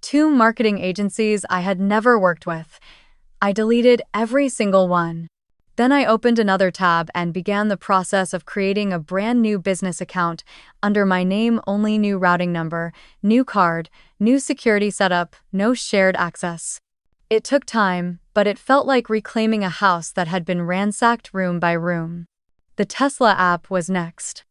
2 marketing agencies I had never worked with. I deleted every single one. Then I opened another tab and began the process of creating a brand new business account under my name only, new routing number, new card, new security setup, no shared access. It took time, but it felt like reclaiming a house that had been ransacked room by room. The Tesla app was next.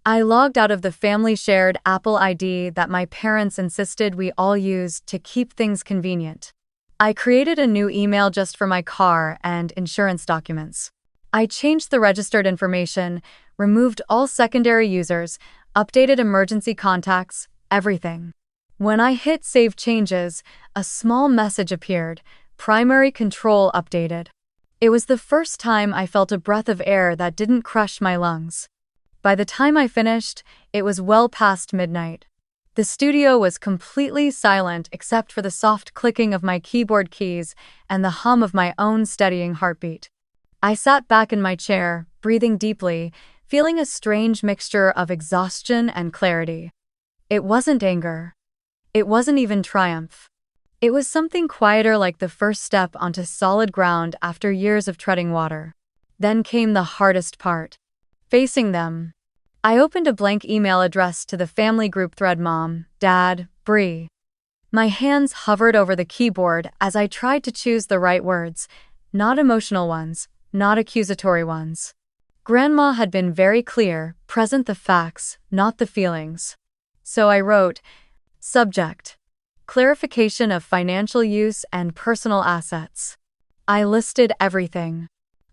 I logged out of the family-shared Apple ID that my parents insisted we all used to keep things convenient. I created a new email just for my car and insurance documents. I changed the registered information, removed all secondary users, updated emergency contacts, everything. When I hit Save Changes, a small message appeared, Primary Control updated. It was the first time I felt a breath of air that didn't crush my lungs. By the time I finished, it was well past midnight. The studio was completely silent except for the soft clicking of my keyboard keys and the hum of my own steadying heartbeat. I sat back in my chair, breathing deeply, feeling a strange mixture of exhaustion and clarity. It wasn't anger. It wasn't even triumph. It was something quieter, like the first step onto solid ground after years of treading water. Then came the hardest part. Facing them. I opened a blank email addressed to the family group thread: Mom, Dad, Bree. My hands hovered over the keyboard as I tried to choose the right words, not emotional ones, not accusatory ones. Grandma had been very clear, present the facts, not the feelings. So I wrote, Subject. Clarification of financial use and personal assets. I listed everything.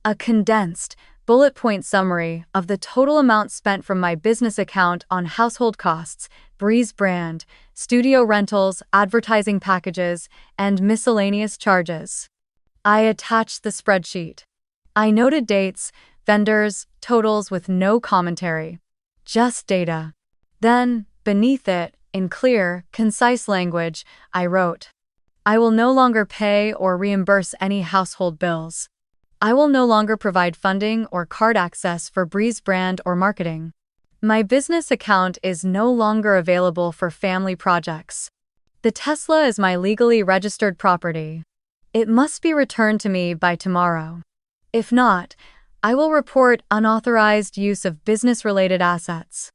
A condensed, bullet point summary of the total amount spent from my business account on household costs, Breeze brand, studio rentals, advertising packages, and miscellaneous charges. I attached the spreadsheet. I noted dates, vendors, totals with no commentary. Just data. Then, beneath it, in clear, concise language, I wrote, I will no longer pay or reimburse any household bills. I will no longer provide funding or card access for Breeze brand or marketing. My business account is no longer available for family projects. The Tesla is my legally registered property. It must be returned to me by tomorrow. If not, I will report unauthorized use of business-related assets.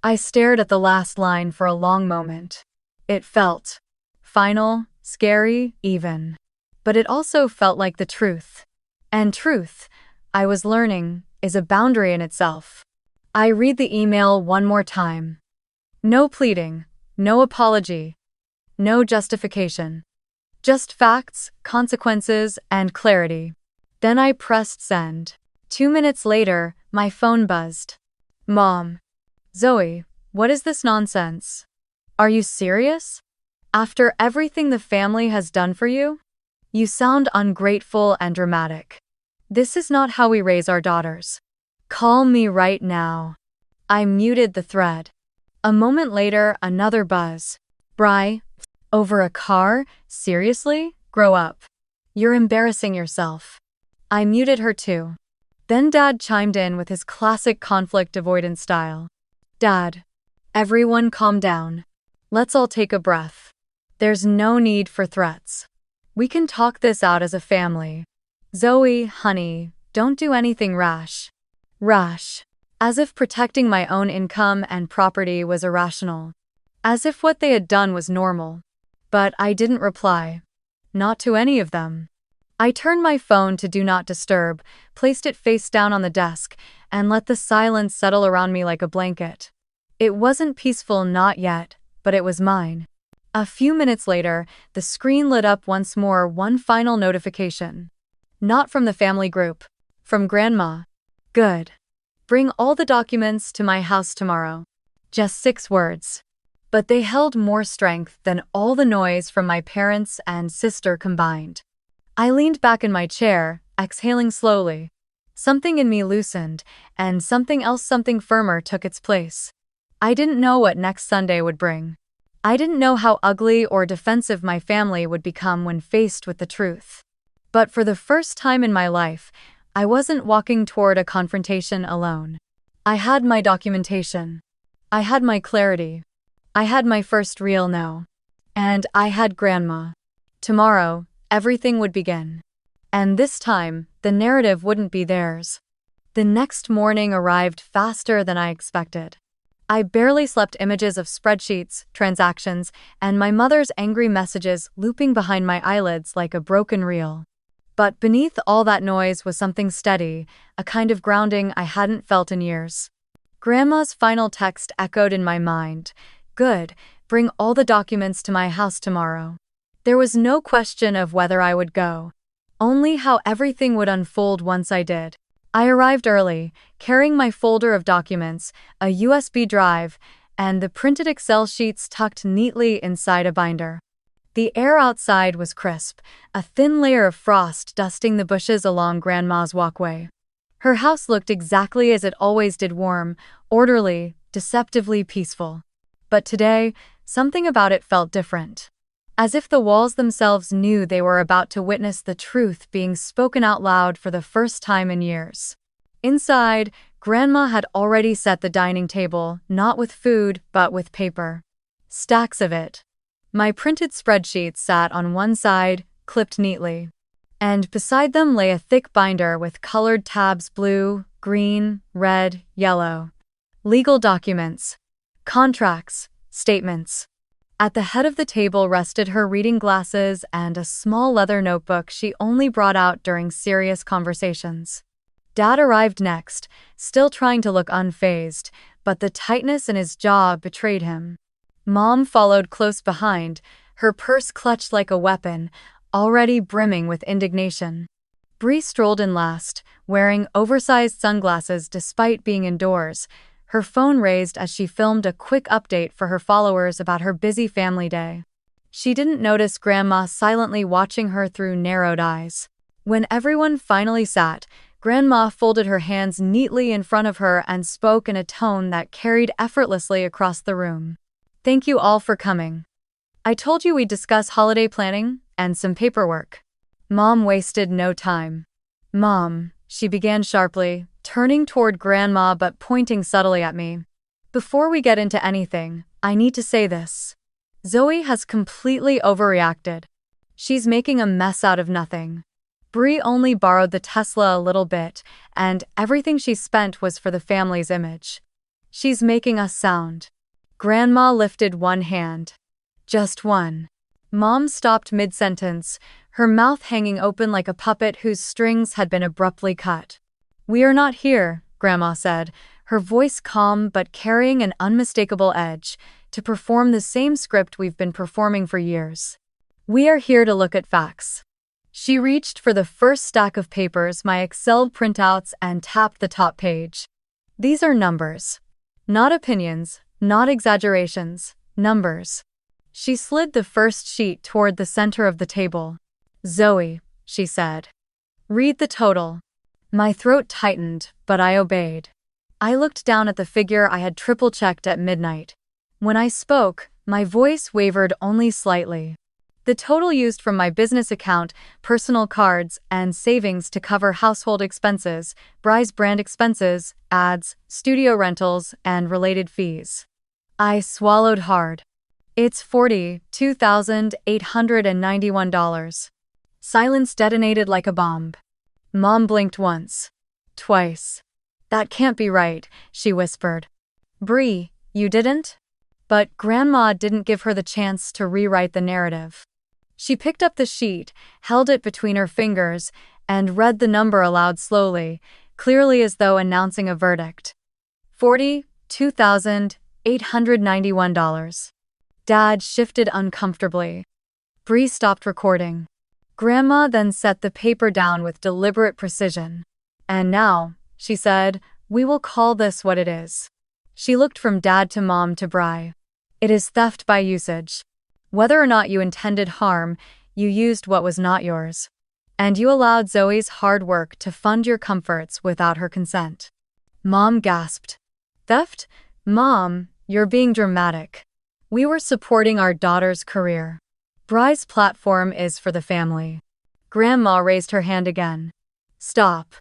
I stared at the last line for a long moment. It felt final, scary, even. But it also felt like the truth. And truth, I was learning, is a boundary in itself. I read the email one more time. No pleading, no apology, no justification. Just facts, consequences, and clarity. Then I pressed send. 2 minutes later, my phone buzzed. Mom. Zoe, what is this nonsense? Are you serious? After everything the family has done for you? You sound ungrateful and dramatic. This is not how we raise our daughters. Call me right now. I muted the thread. A moment later, another buzz. Bri, over a car? Seriously? Grow up. You're embarrassing yourself. I muted her too. Then Dad chimed in with his classic conflict avoidance style. Dad, everyone calm down. Let's all take a breath. There's no need for threats. We can talk this out as a family. Zoe, honey, don't do anything rash. Rash. As if protecting my own income and property was irrational. As if what they had done was normal. But I didn't reply. Not to any of them. I turned my phone to Do Not Disturb, placed it face down on the desk, and let the silence settle around me like a blanket. It wasn't peaceful, not yet, but it was mine. A few minutes later, the screen lit up once more, one final notification. Not from the family group. From Grandma. Good. Bring all the documents to my house tomorrow. Just 6 words. But they held more strength than all the noise from my parents and sister combined. I leaned back in my chair, exhaling slowly. Something in me loosened, and something firmer took its place. I didn't know what next Sunday would bring. I didn't know how ugly or defensive my family would become when faced with the truth. But for the first time in my life, I wasn't walking toward a confrontation alone. I had my documentation. I had my clarity. I had my first real no. And I had Grandma. Tomorrow, everything would begin. And this time, the narrative wouldn't be theirs. The next morning arrived faster than I expected. I barely slept, images of spreadsheets, transactions, and my mother's angry messages looping behind my eyelids like a broken reel. But beneath all that noise was something steady, a kind of grounding I hadn't felt in years. Grandma's final text echoed in my mind. Good, bring all the documents to my house tomorrow. There was no question of whether I would go. Only how everything would unfold once I did. I arrived early, carrying my folder of documents, a USB drive, and the printed Excel sheets tucked neatly inside a binder. The air outside was crisp, a thin layer of frost dusting the bushes along Grandma's walkway. Her house looked exactly as it always did, warm, orderly, deceptively peaceful. But today, something about it felt different. As if the walls themselves knew they were about to witness the truth being spoken out loud for the first time in years. Inside, Grandma had already set the dining table, not with food, but with paper. Stacks of it. My printed spreadsheets sat on one side, clipped neatly. And beside them lay a thick binder with colored tabs: blue, green, red, yellow. Legal documents. Contracts. Statements. At the head of the table rested her reading glasses and a small leather notebook she only brought out during serious conversations. Dad arrived next, still trying to look unfazed, but the tightness in his jaw betrayed him. Mom followed close behind, her purse clutched like a weapon, already brimming with indignation. Bree strolled in last, wearing oversized sunglasses despite being indoors, her phone raised as she filmed a quick update for her followers about her busy family day. She didn't notice Grandma silently watching her through narrowed eyes. When everyone finally sat, Grandma folded her hands neatly in front of her and spoke in a tone that carried effortlessly across the room. Thank you all for coming. I told you we'd discuss holiday planning and some paperwork. Mom wasted no time. Mom, she began sharply, turning toward Grandma but pointing subtly at me. Before we get into anything, I need to say this. Zoe has completely overreacted. She's making a mess out of nothing. Bree only borrowed the Tesla a little bit, and everything she spent was for the family's image. She's making us sound. Grandma lifted one hand. Just one. Mom stopped mid-sentence, her mouth hanging open like a puppet whose strings had been abruptly cut. We are not here, Grandma said, her voice calm but carrying an unmistakable edge, to perform the same script we've been performing for years. We are here to look at facts. She reached for the first stack of papers, my Excel printouts, and tapped the top page. These are numbers. Not opinions, not exaggerations, numbers. She slid the first sheet toward the center of the table. Zoe, she said. Read the total. My throat tightened, but I obeyed. I looked down at the figure I had triple-checked at midnight. When I spoke, my voice wavered only slightly. The total used from my business account, personal cards, and savings to cover household expenses, Bry's brand expenses, ads, studio rentals, and related fees. I swallowed hard. It's $42,891. Silence detonated like a bomb. Mom blinked once. Twice. That can't be right, she whispered. Bree, you didn't? But Grandma didn't give her the chance to rewrite the narrative. She picked up the sheet, held it between her fingers, and read the number aloud slowly, clearly as though announcing a verdict. $42,891. Dad shifted uncomfortably. Bree stopped recording. Grandma then set the paper down with deliberate precision. And now, she said, we will call this what it is. She looked from Dad to Mom to Bry. It is theft by usage. Whether or not you intended harm, you used what was not yours. And you allowed Zoe's hard work to fund your comforts without her consent. Mom gasped. Theft? Mom, you're being dramatic. We were supporting our daughter's career. Bry's platform is for the family. Grandma raised her hand again. Stop.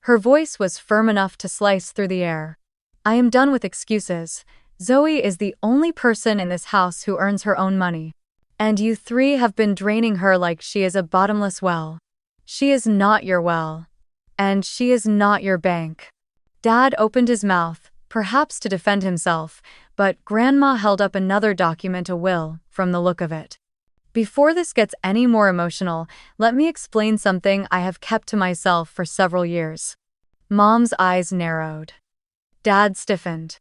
Her voice was firm enough to slice through the air. I am done with excuses. Zoe is the only person in this house who earns her own money. And you three have been draining her like she is a bottomless well. She is not your well. And she is not your bank. Dad opened his mouth, perhaps to defend himself, but Grandma held up another document, a will, from the look of it. Before this gets any more emotional, let me explain something I have kept to myself for several years. Mom's eyes narrowed. Dad stiffened.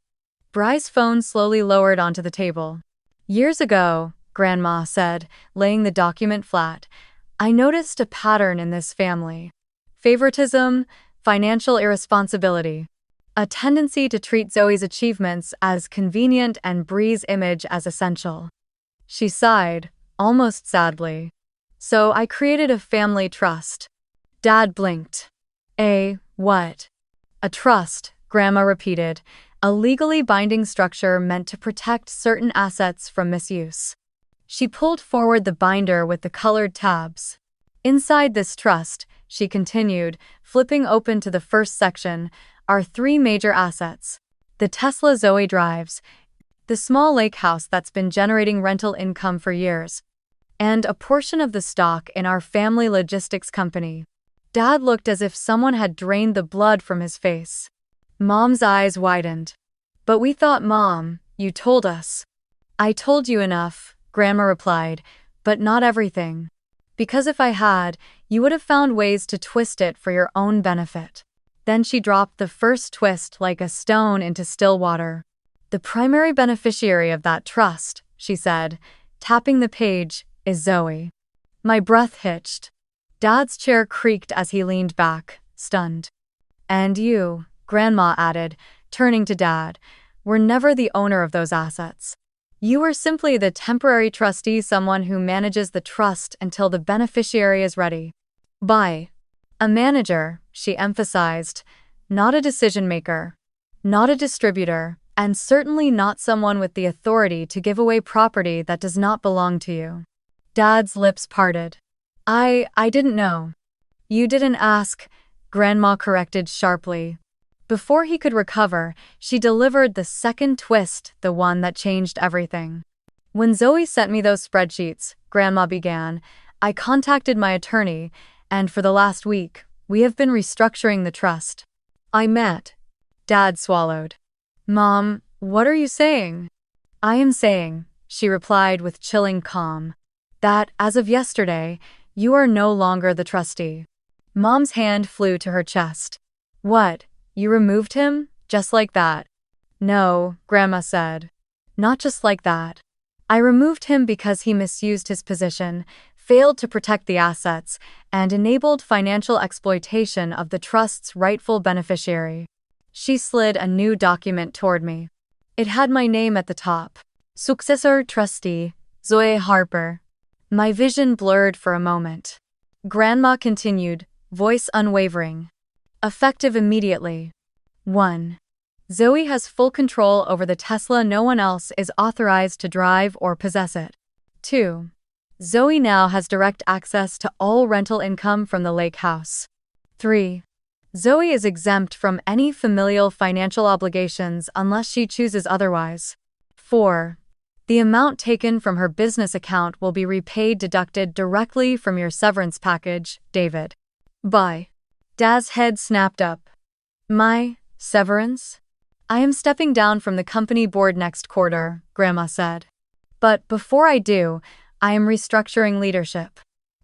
Bry's phone slowly lowered onto the table. Years ago, Grandma said, laying the document flat, I noticed a pattern in this family. Favoritism, financial irresponsibility. A tendency to treat Zoe's achievements as convenient and Bree's image as essential. She sighed, almost sadly. So I created a family trust. Dad blinked. A what? A trust, Grandma repeated, a legally binding structure meant to protect certain assets from misuse. She pulled forward the binder with the colored tabs. Inside this trust, she continued, flipping open to the first section, are three major assets. The Tesla Zoe drives, the small lake house that's been generating rental income for years, and a portion of the stock in our family logistics company. Dad looked as if someone had drained the blood from his face. Mom's eyes widened. But we thought, Mom, you told us. I told you enough, Grandma replied, but not everything. Because if I had, you would have found ways to twist it for your own benefit. Then she dropped the first twist like a stone into still water. The primary beneficiary of that trust, she said, tapping the page, is Zoe. My breath hitched. Dad's chair creaked as he leaned back, stunned. And you, Grandma added, turning to Dad, were never the owner of those assets. You were simply the temporary trustee, someone who manages the trust until the beneficiary is ready. By a manager, she emphasized, not a decision maker, not a distributor, and certainly not someone with the authority to give away property that does not belong to you. Dad's lips parted. I didn't know. You didn't ask, Grandma corrected sharply. Before he could recover, she delivered the second twist, the one that changed everything. When Zoe sent me those spreadsheets, Grandma began, I contacted my attorney, and for the last week, we have been restructuring the trust. I met. Dad swallowed. Mom, what are you saying? I am saying, she replied with chilling calm, that, as of yesterday, you are no longer the trustee. Mom's hand flew to her chest. What? You removed him? Just like that? No, Grandma said. Not just like that. I removed him because he misused his position, failed to protect the assets, and enabled financial exploitation of the trust's rightful beneficiary. She slid a new document toward me. It had my name at the top. Successor Trustee, Zoe Harper. My vision blurred for a moment. Grandma continued, voice unwavering. Effective immediately. 1. Zoe has full control over the Tesla. No one else is authorized to drive or possess it. 2. Zoe now has direct access to all rental income from the lake house. 3. Zoe is exempt from any familial financial obligations unless she chooses otherwise. 4. The amount taken from her business account will be repaid deducted directly from your severance package, David. Bye. Dad's head snapped up. My severance? I am stepping down from the company board next quarter, Grandma said. But before I do, I am restructuring leadership.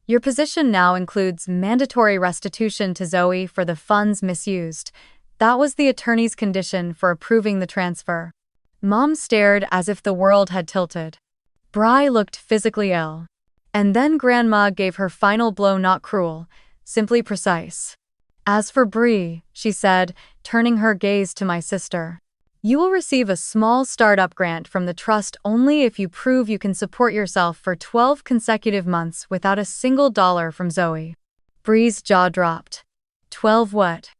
Your position now includes mandatory restitution to Zoe for the funds misused. That was the attorney's condition for approving the transfer. Mom stared as if the world had tilted. Bri looked physically ill. And then Grandma gave her final blow, not cruel, simply precise. As for Bri, she said, turning her gaze to my sister, you will receive a small startup grant from the trust only if you prove you can support yourself for 12 consecutive months without a single dollar from Zoe. Bri's jaw dropped. 12 what?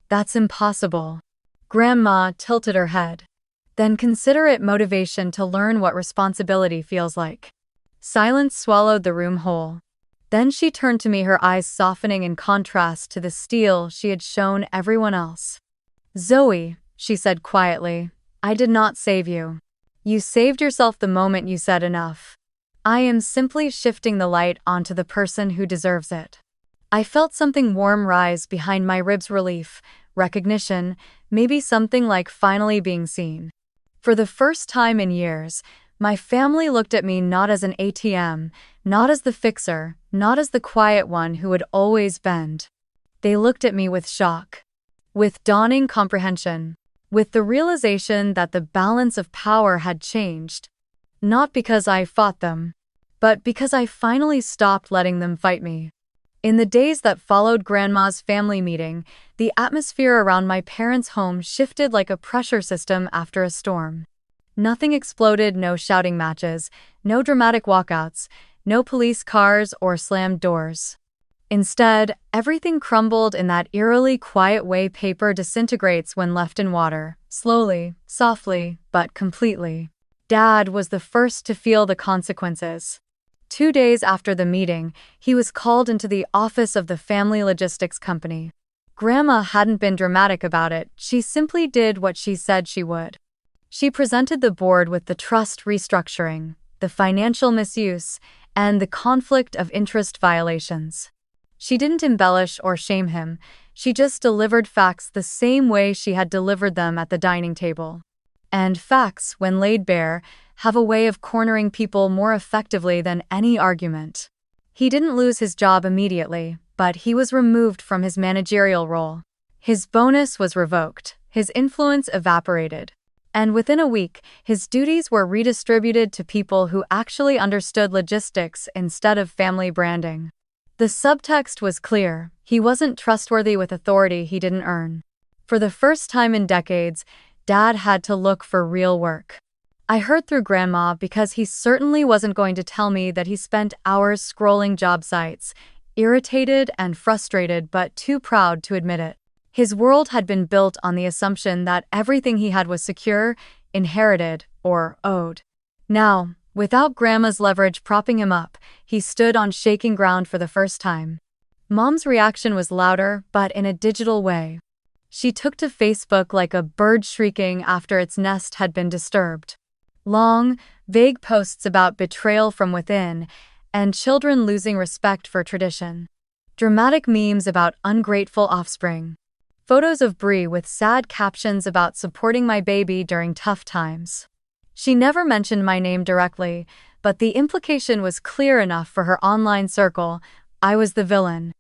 That's impossible. Grandma tilted her head. Then consider it motivation to learn what responsibility feels like. Silence swallowed the room whole. Then she turned to me, her eyes softening in contrast to the steel she had shown everyone else. Zoe, she said quietly, I did not save you. You saved yourself the moment you said enough. I am simply shifting the light onto the person who deserves it. I felt something warm rise behind my ribs, relief, recognition, maybe something like finally being seen. For the first time in years, my family looked at me not as an ATM, not as the fixer, not as the quiet one who would always bend. They looked at me with shock, with dawning comprehension, with the realization that the balance of power had changed. Not because I fought them, but because I finally stopped letting them fight me. In the days that followed Grandma's family meeting, the atmosphere around my parents' home shifted like a pressure system after a storm. Nothing exploded, no shouting matches, no dramatic walkouts, no police cars or slammed doors. Instead, everything crumbled in that eerily quiet way paper disintegrates when left in water, slowly, softly, but completely. Dad was the first to feel the consequences. 2 days after the meeting, he was called into the office of the family logistics company. Grandma hadn't been dramatic about it, she simply did what she said she would. She presented the board with the trust restructuring, the financial misuse, and the conflict of interest violations. She didn't embellish or shame him, she just delivered facts the same way she had delivered them at the dining table. And facts, when laid bare, have a way of cornering people more effectively than any argument. He didn't lose his job immediately, but he was removed from his managerial role. His bonus was revoked, his influence evaporated. And within a week, his duties were redistributed to people who actually understood logistics instead of family branding. The subtext was clear: he wasn't trustworthy with authority he didn't earn. For the first time in decades, Dad had to look for real work. I heard through Grandma because he certainly wasn't going to tell me that he spent hours scrolling job sites, irritated and frustrated but too proud to admit it. His world had been built on the assumption that everything he had was secure, inherited, or owed. Now, without Grandma's leverage propping him up, he stood on shaking ground for the first time. Mom's reaction was louder, but in a digital way. She took to Facebook like a bird shrieking after its nest had been disturbed. Long, vague posts about betrayal from within, and children losing respect for tradition. Dramatic memes about ungrateful offspring. Photos of Bri with sad captions about supporting my baby during tough times. She never mentioned my name directly, but the implication was clear enough for her online circle. I was the villain.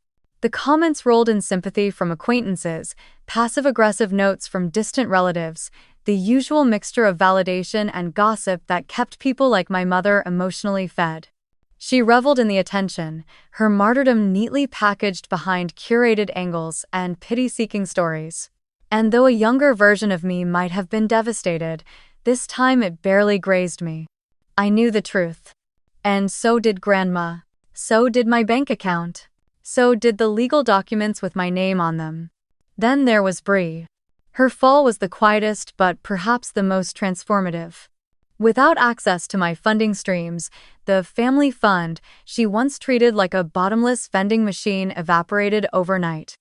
The comments rolled in sympathy from acquaintances, passive-aggressive notes from distant relatives, the usual mixture of validation and gossip that kept people like my mother emotionally fed. She reveled in the attention, her martyrdom neatly packaged behind curated angles and pity-seeking stories. And though a younger version of me might have been devastated, this time it barely grazed me. I knew the truth. And so did Grandma. So did my bank account. So did the legal documents with my name on them. Then there was Bree. Her fall was the quietest but perhaps the most transformative. Without access to my funding streams, the family fund she once treated like a bottomless vending machine evaporated overnight.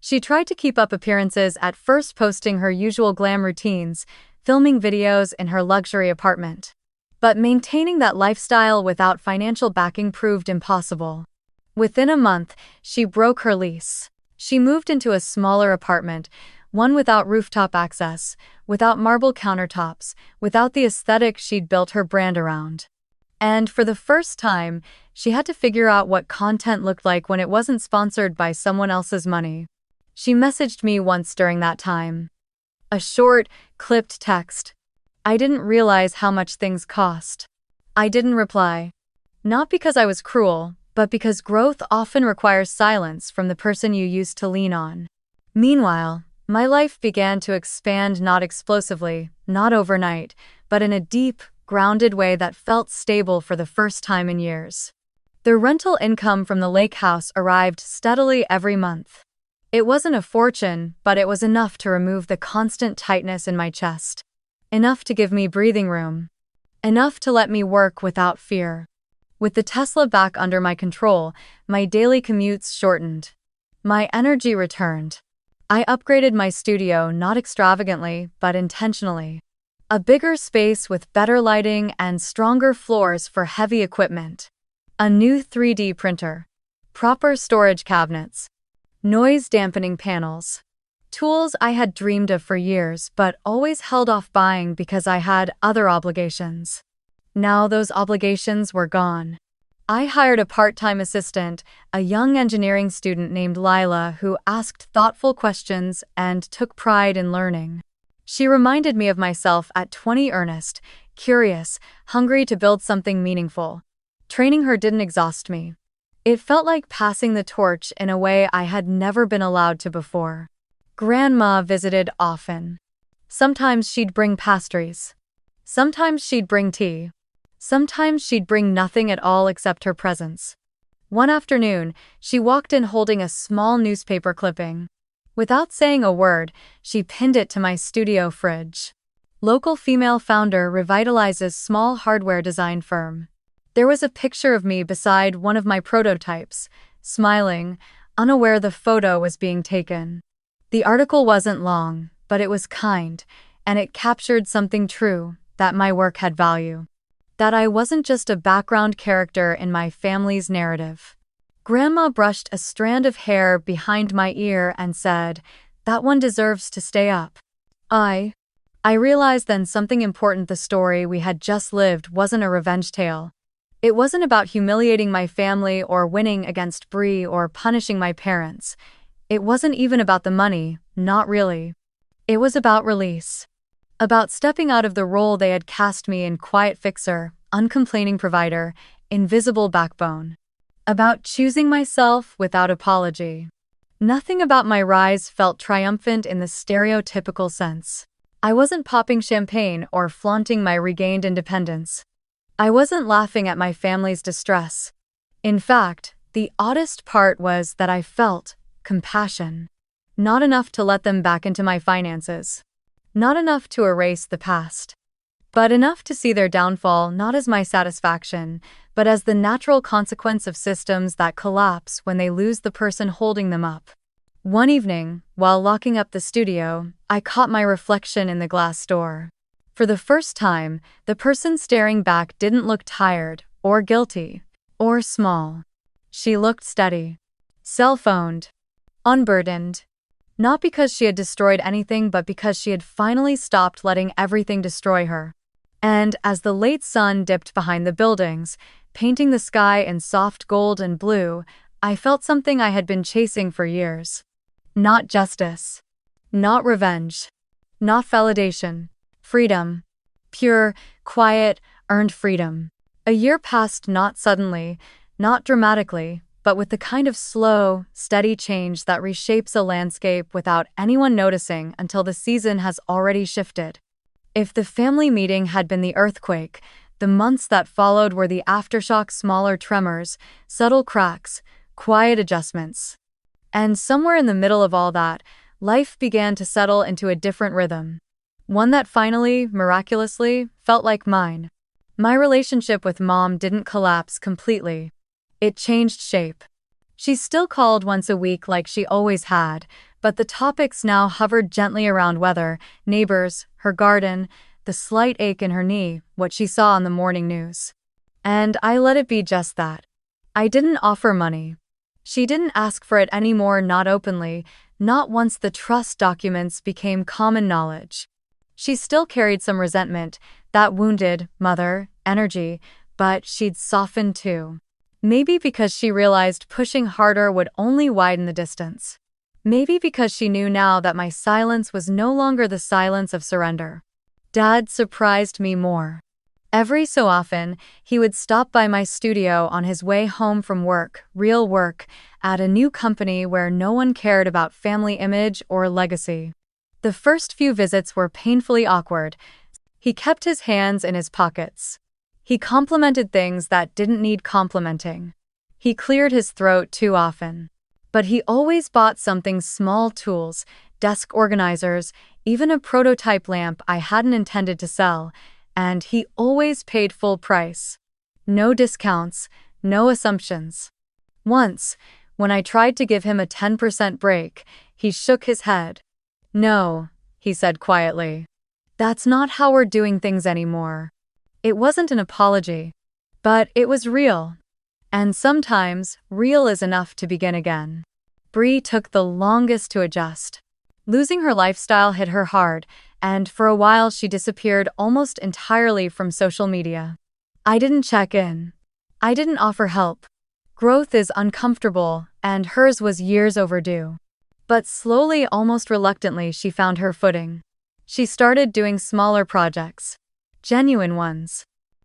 She tried to keep up appearances, at first posting her usual glam routines, filming videos in her luxury apartment. But maintaining that lifestyle without financial backing proved impossible. Within a month, she broke her lease. She moved into a smaller apartment, one without rooftop access, without marble countertops, without the aesthetic she'd built her brand around. And for the first time, she had to figure out what content looked like when it wasn't sponsored by someone else's money. She messaged me once during that time. A short, clipped text. I didn't realize how much things cost. I didn't reply. Not because I was cruel, but because growth often requires silence from the person you used to lean on. Meanwhile, my life began to expand, not explosively, not overnight, but in a deep, grounded way that felt stable for the first time in years. The rental income from the lake house arrived steadily every month. It wasn't a fortune, but it was enough to remove the constant tightness in my chest. Enough to give me breathing room. Enough to let me work without fear. With the Tesla back under my control, my daily commutes shortened. My energy returned. I upgraded my studio, not extravagantly, but intentionally. A bigger space with better lighting and stronger floors for heavy equipment. A new 3D printer. Proper storage cabinets. Noise-dampening panels. Tools I had dreamed of for years but always held off buying because I had other obligations. Now those obligations were gone. I hired a part-time assistant, a young engineering student named Lila who asked thoughtful questions and took pride in learning. She reminded me of myself at 20, earnest, curious, hungry to build something meaningful. Training her didn't exhaust me. It felt like passing the torch in a way I had never been allowed to before. Grandma visited often. Sometimes she'd bring pastries. Sometimes she'd bring tea. Sometimes she'd bring nothing at all except her presence. One afternoon, she walked in holding a small newspaper clipping. Without saying a word, she pinned it to my studio fridge. Local female founder revitalizes small hardware design firm. There was a picture of me beside one of my prototypes, smiling, unaware the photo was being taken. The article wasn't long, but it was kind, and it captured something true, that my work had value. That I wasn't just a background character in my family's narrative. Grandma brushed a strand of hair behind my ear and said, "That one deserves to stay up." I realized then something important: the story we had just lived wasn't a revenge tale. It wasn't about humiliating my family or winning against Bree or punishing my parents. It wasn't even about the money, not really. It was about release. About stepping out of the role they had cast me in: quiet fixer, uncomplaining provider, invisible backbone. About choosing myself without apology. Nothing about my rise felt triumphant in the stereotypical sense. I wasn't popping champagne or flaunting my regained independence. I wasn't laughing at my family's distress. In fact, the oddest part was that I felt compassion. Not enough to let them back into my finances. Not enough to erase the past. But enough to see their downfall not as my satisfaction, but as the natural consequence of systems that collapse when they lose the person holding them up. One evening, while locking up the studio, I caught my reflection in the glass door. For the first time, the person staring back didn't look tired, or guilty, or small. She looked steady. Self-owned. Unburdened. Not because she had destroyed anything, but because she had finally stopped letting everything destroy her. And as the late sun dipped behind the buildings, painting the sky in soft gold and blue, I felt something I had been chasing for years. Not justice. Not revenge. Not validation. Freedom. Pure, quiet, earned freedom. A year passed, not suddenly, not dramatically, but with the kind of slow, steady change that reshapes a landscape without anyone noticing until the season has already shifted. If the family meeting had been the earthquake, the months that followed were the aftershock: smaller tremors, subtle cracks, quiet adjustments. And somewhere in the middle of all that, life began to settle into a different rhythm. One that finally, miraculously, felt like mine. My relationship with Mom didn't collapse completely. It changed shape. She still called once a week like she always had, but the topics now hovered gently around weather, neighbors, her garden, the slight ache in her knee, what she saw on the morning news. And I let it be just that. I didn't offer money. She didn't ask for it anymore, not openly, not once the trust documents became common knowledge. She still carried some resentment, that wounded, mother, energy, but she'd softened too. Maybe because she realized pushing harder would only widen the distance. Maybe because she knew now that my silence was no longer the silence of surrender. Dad surprised me more. Every so often, he would stop by my studio on his way home from work, real work, at a new company where no one cared about family image or legacy. The first few visits were painfully awkward. He kept his hands in his pockets. He complimented things that didn't need complimenting. He cleared his throat too often. But he always bought something small: tools, desk organizers, even a prototype lamp I hadn't intended to sell, and he always paid full price. No discounts, no assumptions. Once, when I tried to give him a 10% break, he shook his head. "No," he said quietly. "That's not how we're doing things anymore." It wasn't an apology, but it was real. And sometimes, real is enough to begin again. Bree took the longest to adjust. Losing her lifestyle hit her hard, and for a while she disappeared almost entirely from social media. I didn't check in. I didn't offer help. Growth is uncomfortable, and hers was years overdue. But slowly, almost reluctantly, she found her footing. She started doing smaller projects. Genuine ones.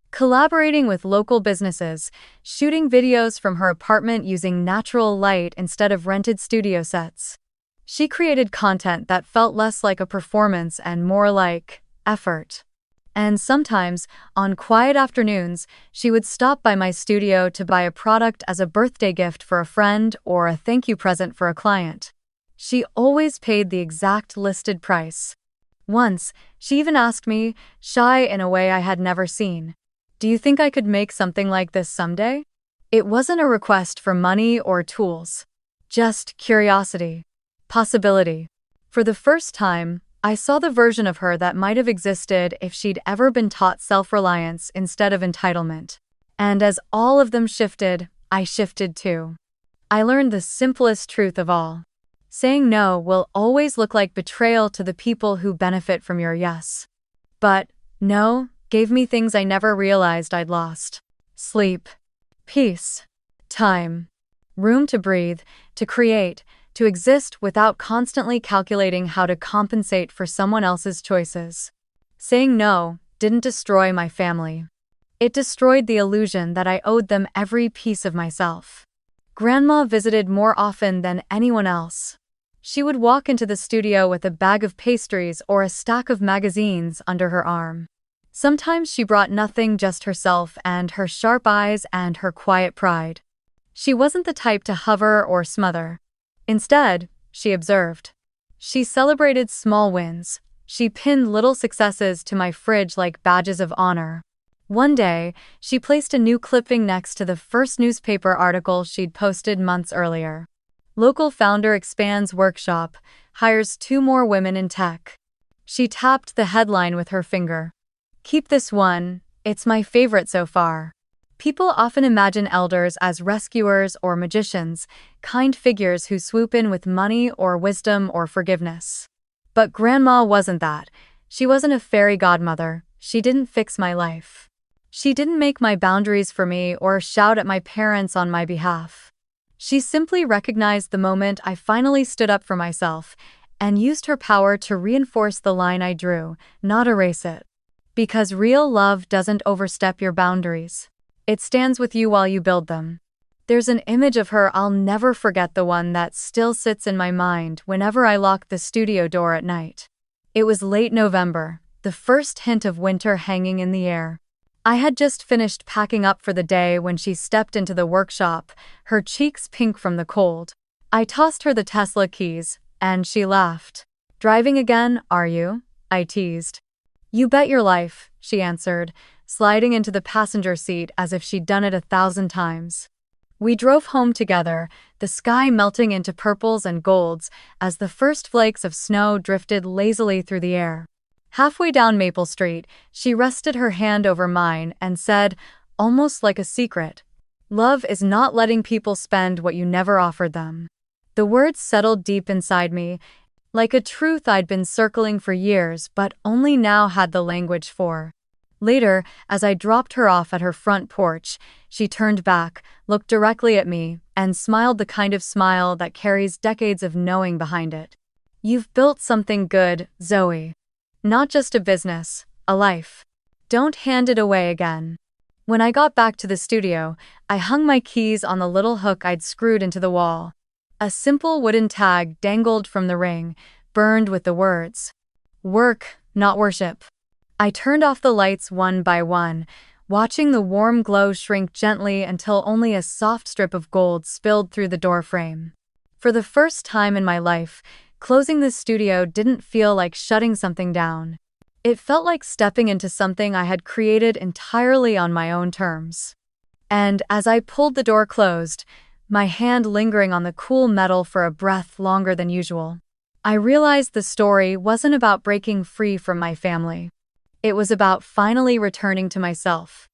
Collaborating with local businesses, shooting videos from her apartment using natural light instead of rented studio sets. She created content that felt less like a performance and more like effort. And sometimes, on quiet afternoons, she would stop by my studio to buy a product as a birthday gift for a friend or a thank you present for a client. She always paid the exact listed price. Once, she even asked me, shy in a way I had never seen, "Do you think I could make something like this someday?" It wasn't a request for money or tools. Just curiosity. Possibility. For the first time, I saw the version of her that might have existed if she'd ever been taught self-reliance instead of entitlement. And as all of them shifted, I shifted too. I learned the simplest truth of all. Saying no will always look like betrayal to the people who benefit from your yes. But no gave me things I never realized I'd lost. Sleep. Peace. Time. Room to breathe, to create, to exist without constantly calculating how to compensate for someone else's choices. Saying no didn't destroy my family. It destroyed the illusion that I owed them every piece of myself. Grandma visited more often than anyone else. She would walk into the studio with a bag of pastries or a stack of magazines under her arm. Sometimes she brought nothing, just herself and her sharp eyes and her quiet pride. She wasn't the type to hover or smother. Instead, she observed. She celebrated small wins. She pinned little successes to my fridge like badges of honor. One day, she placed a new clipping next to the first newspaper article she'd posted months earlier. Local founder expands workshop, hires 2 more women in tech. She tapped the headline with her finger. "Keep this one, it's my favorite so far." People often imagine elders as rescuers or magicians, kind figures who swoop in with money or wisdom or forgiveness. But Grandma wasn't that. She wasn't a fairy godmother. She didn't fix my life. She didn't make my boundaries for me or shout at my parents on my behalf. She simply recognized the moment I finally stood up for myself and used her power to reinforce the line I drew, not erase it. Because real love doesn't overstep your boundaries. It stands with you while you build them. There's an image of her I'll never forget, the one that still sits in my mind whenever I lock the studio door at night. It was late November, the first hint of winter hanging in the air. I had just finished packing up for the day when she stepped into the workshop, her cheeks pink from the cold. I tossed her the Tesla keys, and she laughed. "Driving again, are you?" I teased. "You bet your life," she answered, sliding into the passenger seat as if she'd done it 1,000 times. We drove home together, the sky melting into purples and golds as the first flakes of snow drifted lazily through the air. Halfway down Maple Street, she rested her hand over mine and said, almost like a secret, "Love is not letting people spend what you never offered them." The words settled deep inside me, like a truth I'd been circling for years but only now had the language for. Later, as I dropped her off at her front porch, she turned back, looked directly at me, and smiled the kind of smile that carries decades of knowing behind it. "You've built something good, Zoe. Not just a business, a life. Don't hand it away again." When I got back to the studio, I hung my keys on the little hook I'd screwed into the wall. A simple wooden tag dangled from the ring, burned with the words, "Work, not worship." I turned off the lights one by one, watching the warm glow shrink gently until only a soft strip of gold spilled through the doorframe. For the first time in my life, closing the studio didn't feel like shutting something down. It felt like stepping into something I had created entirely on my own terms. And as I pulled the door closed, my hand lingering on the cool metal for a breath longer than usual, I realized the story wasn't about breaking free from my family. It was about finally returning to myself.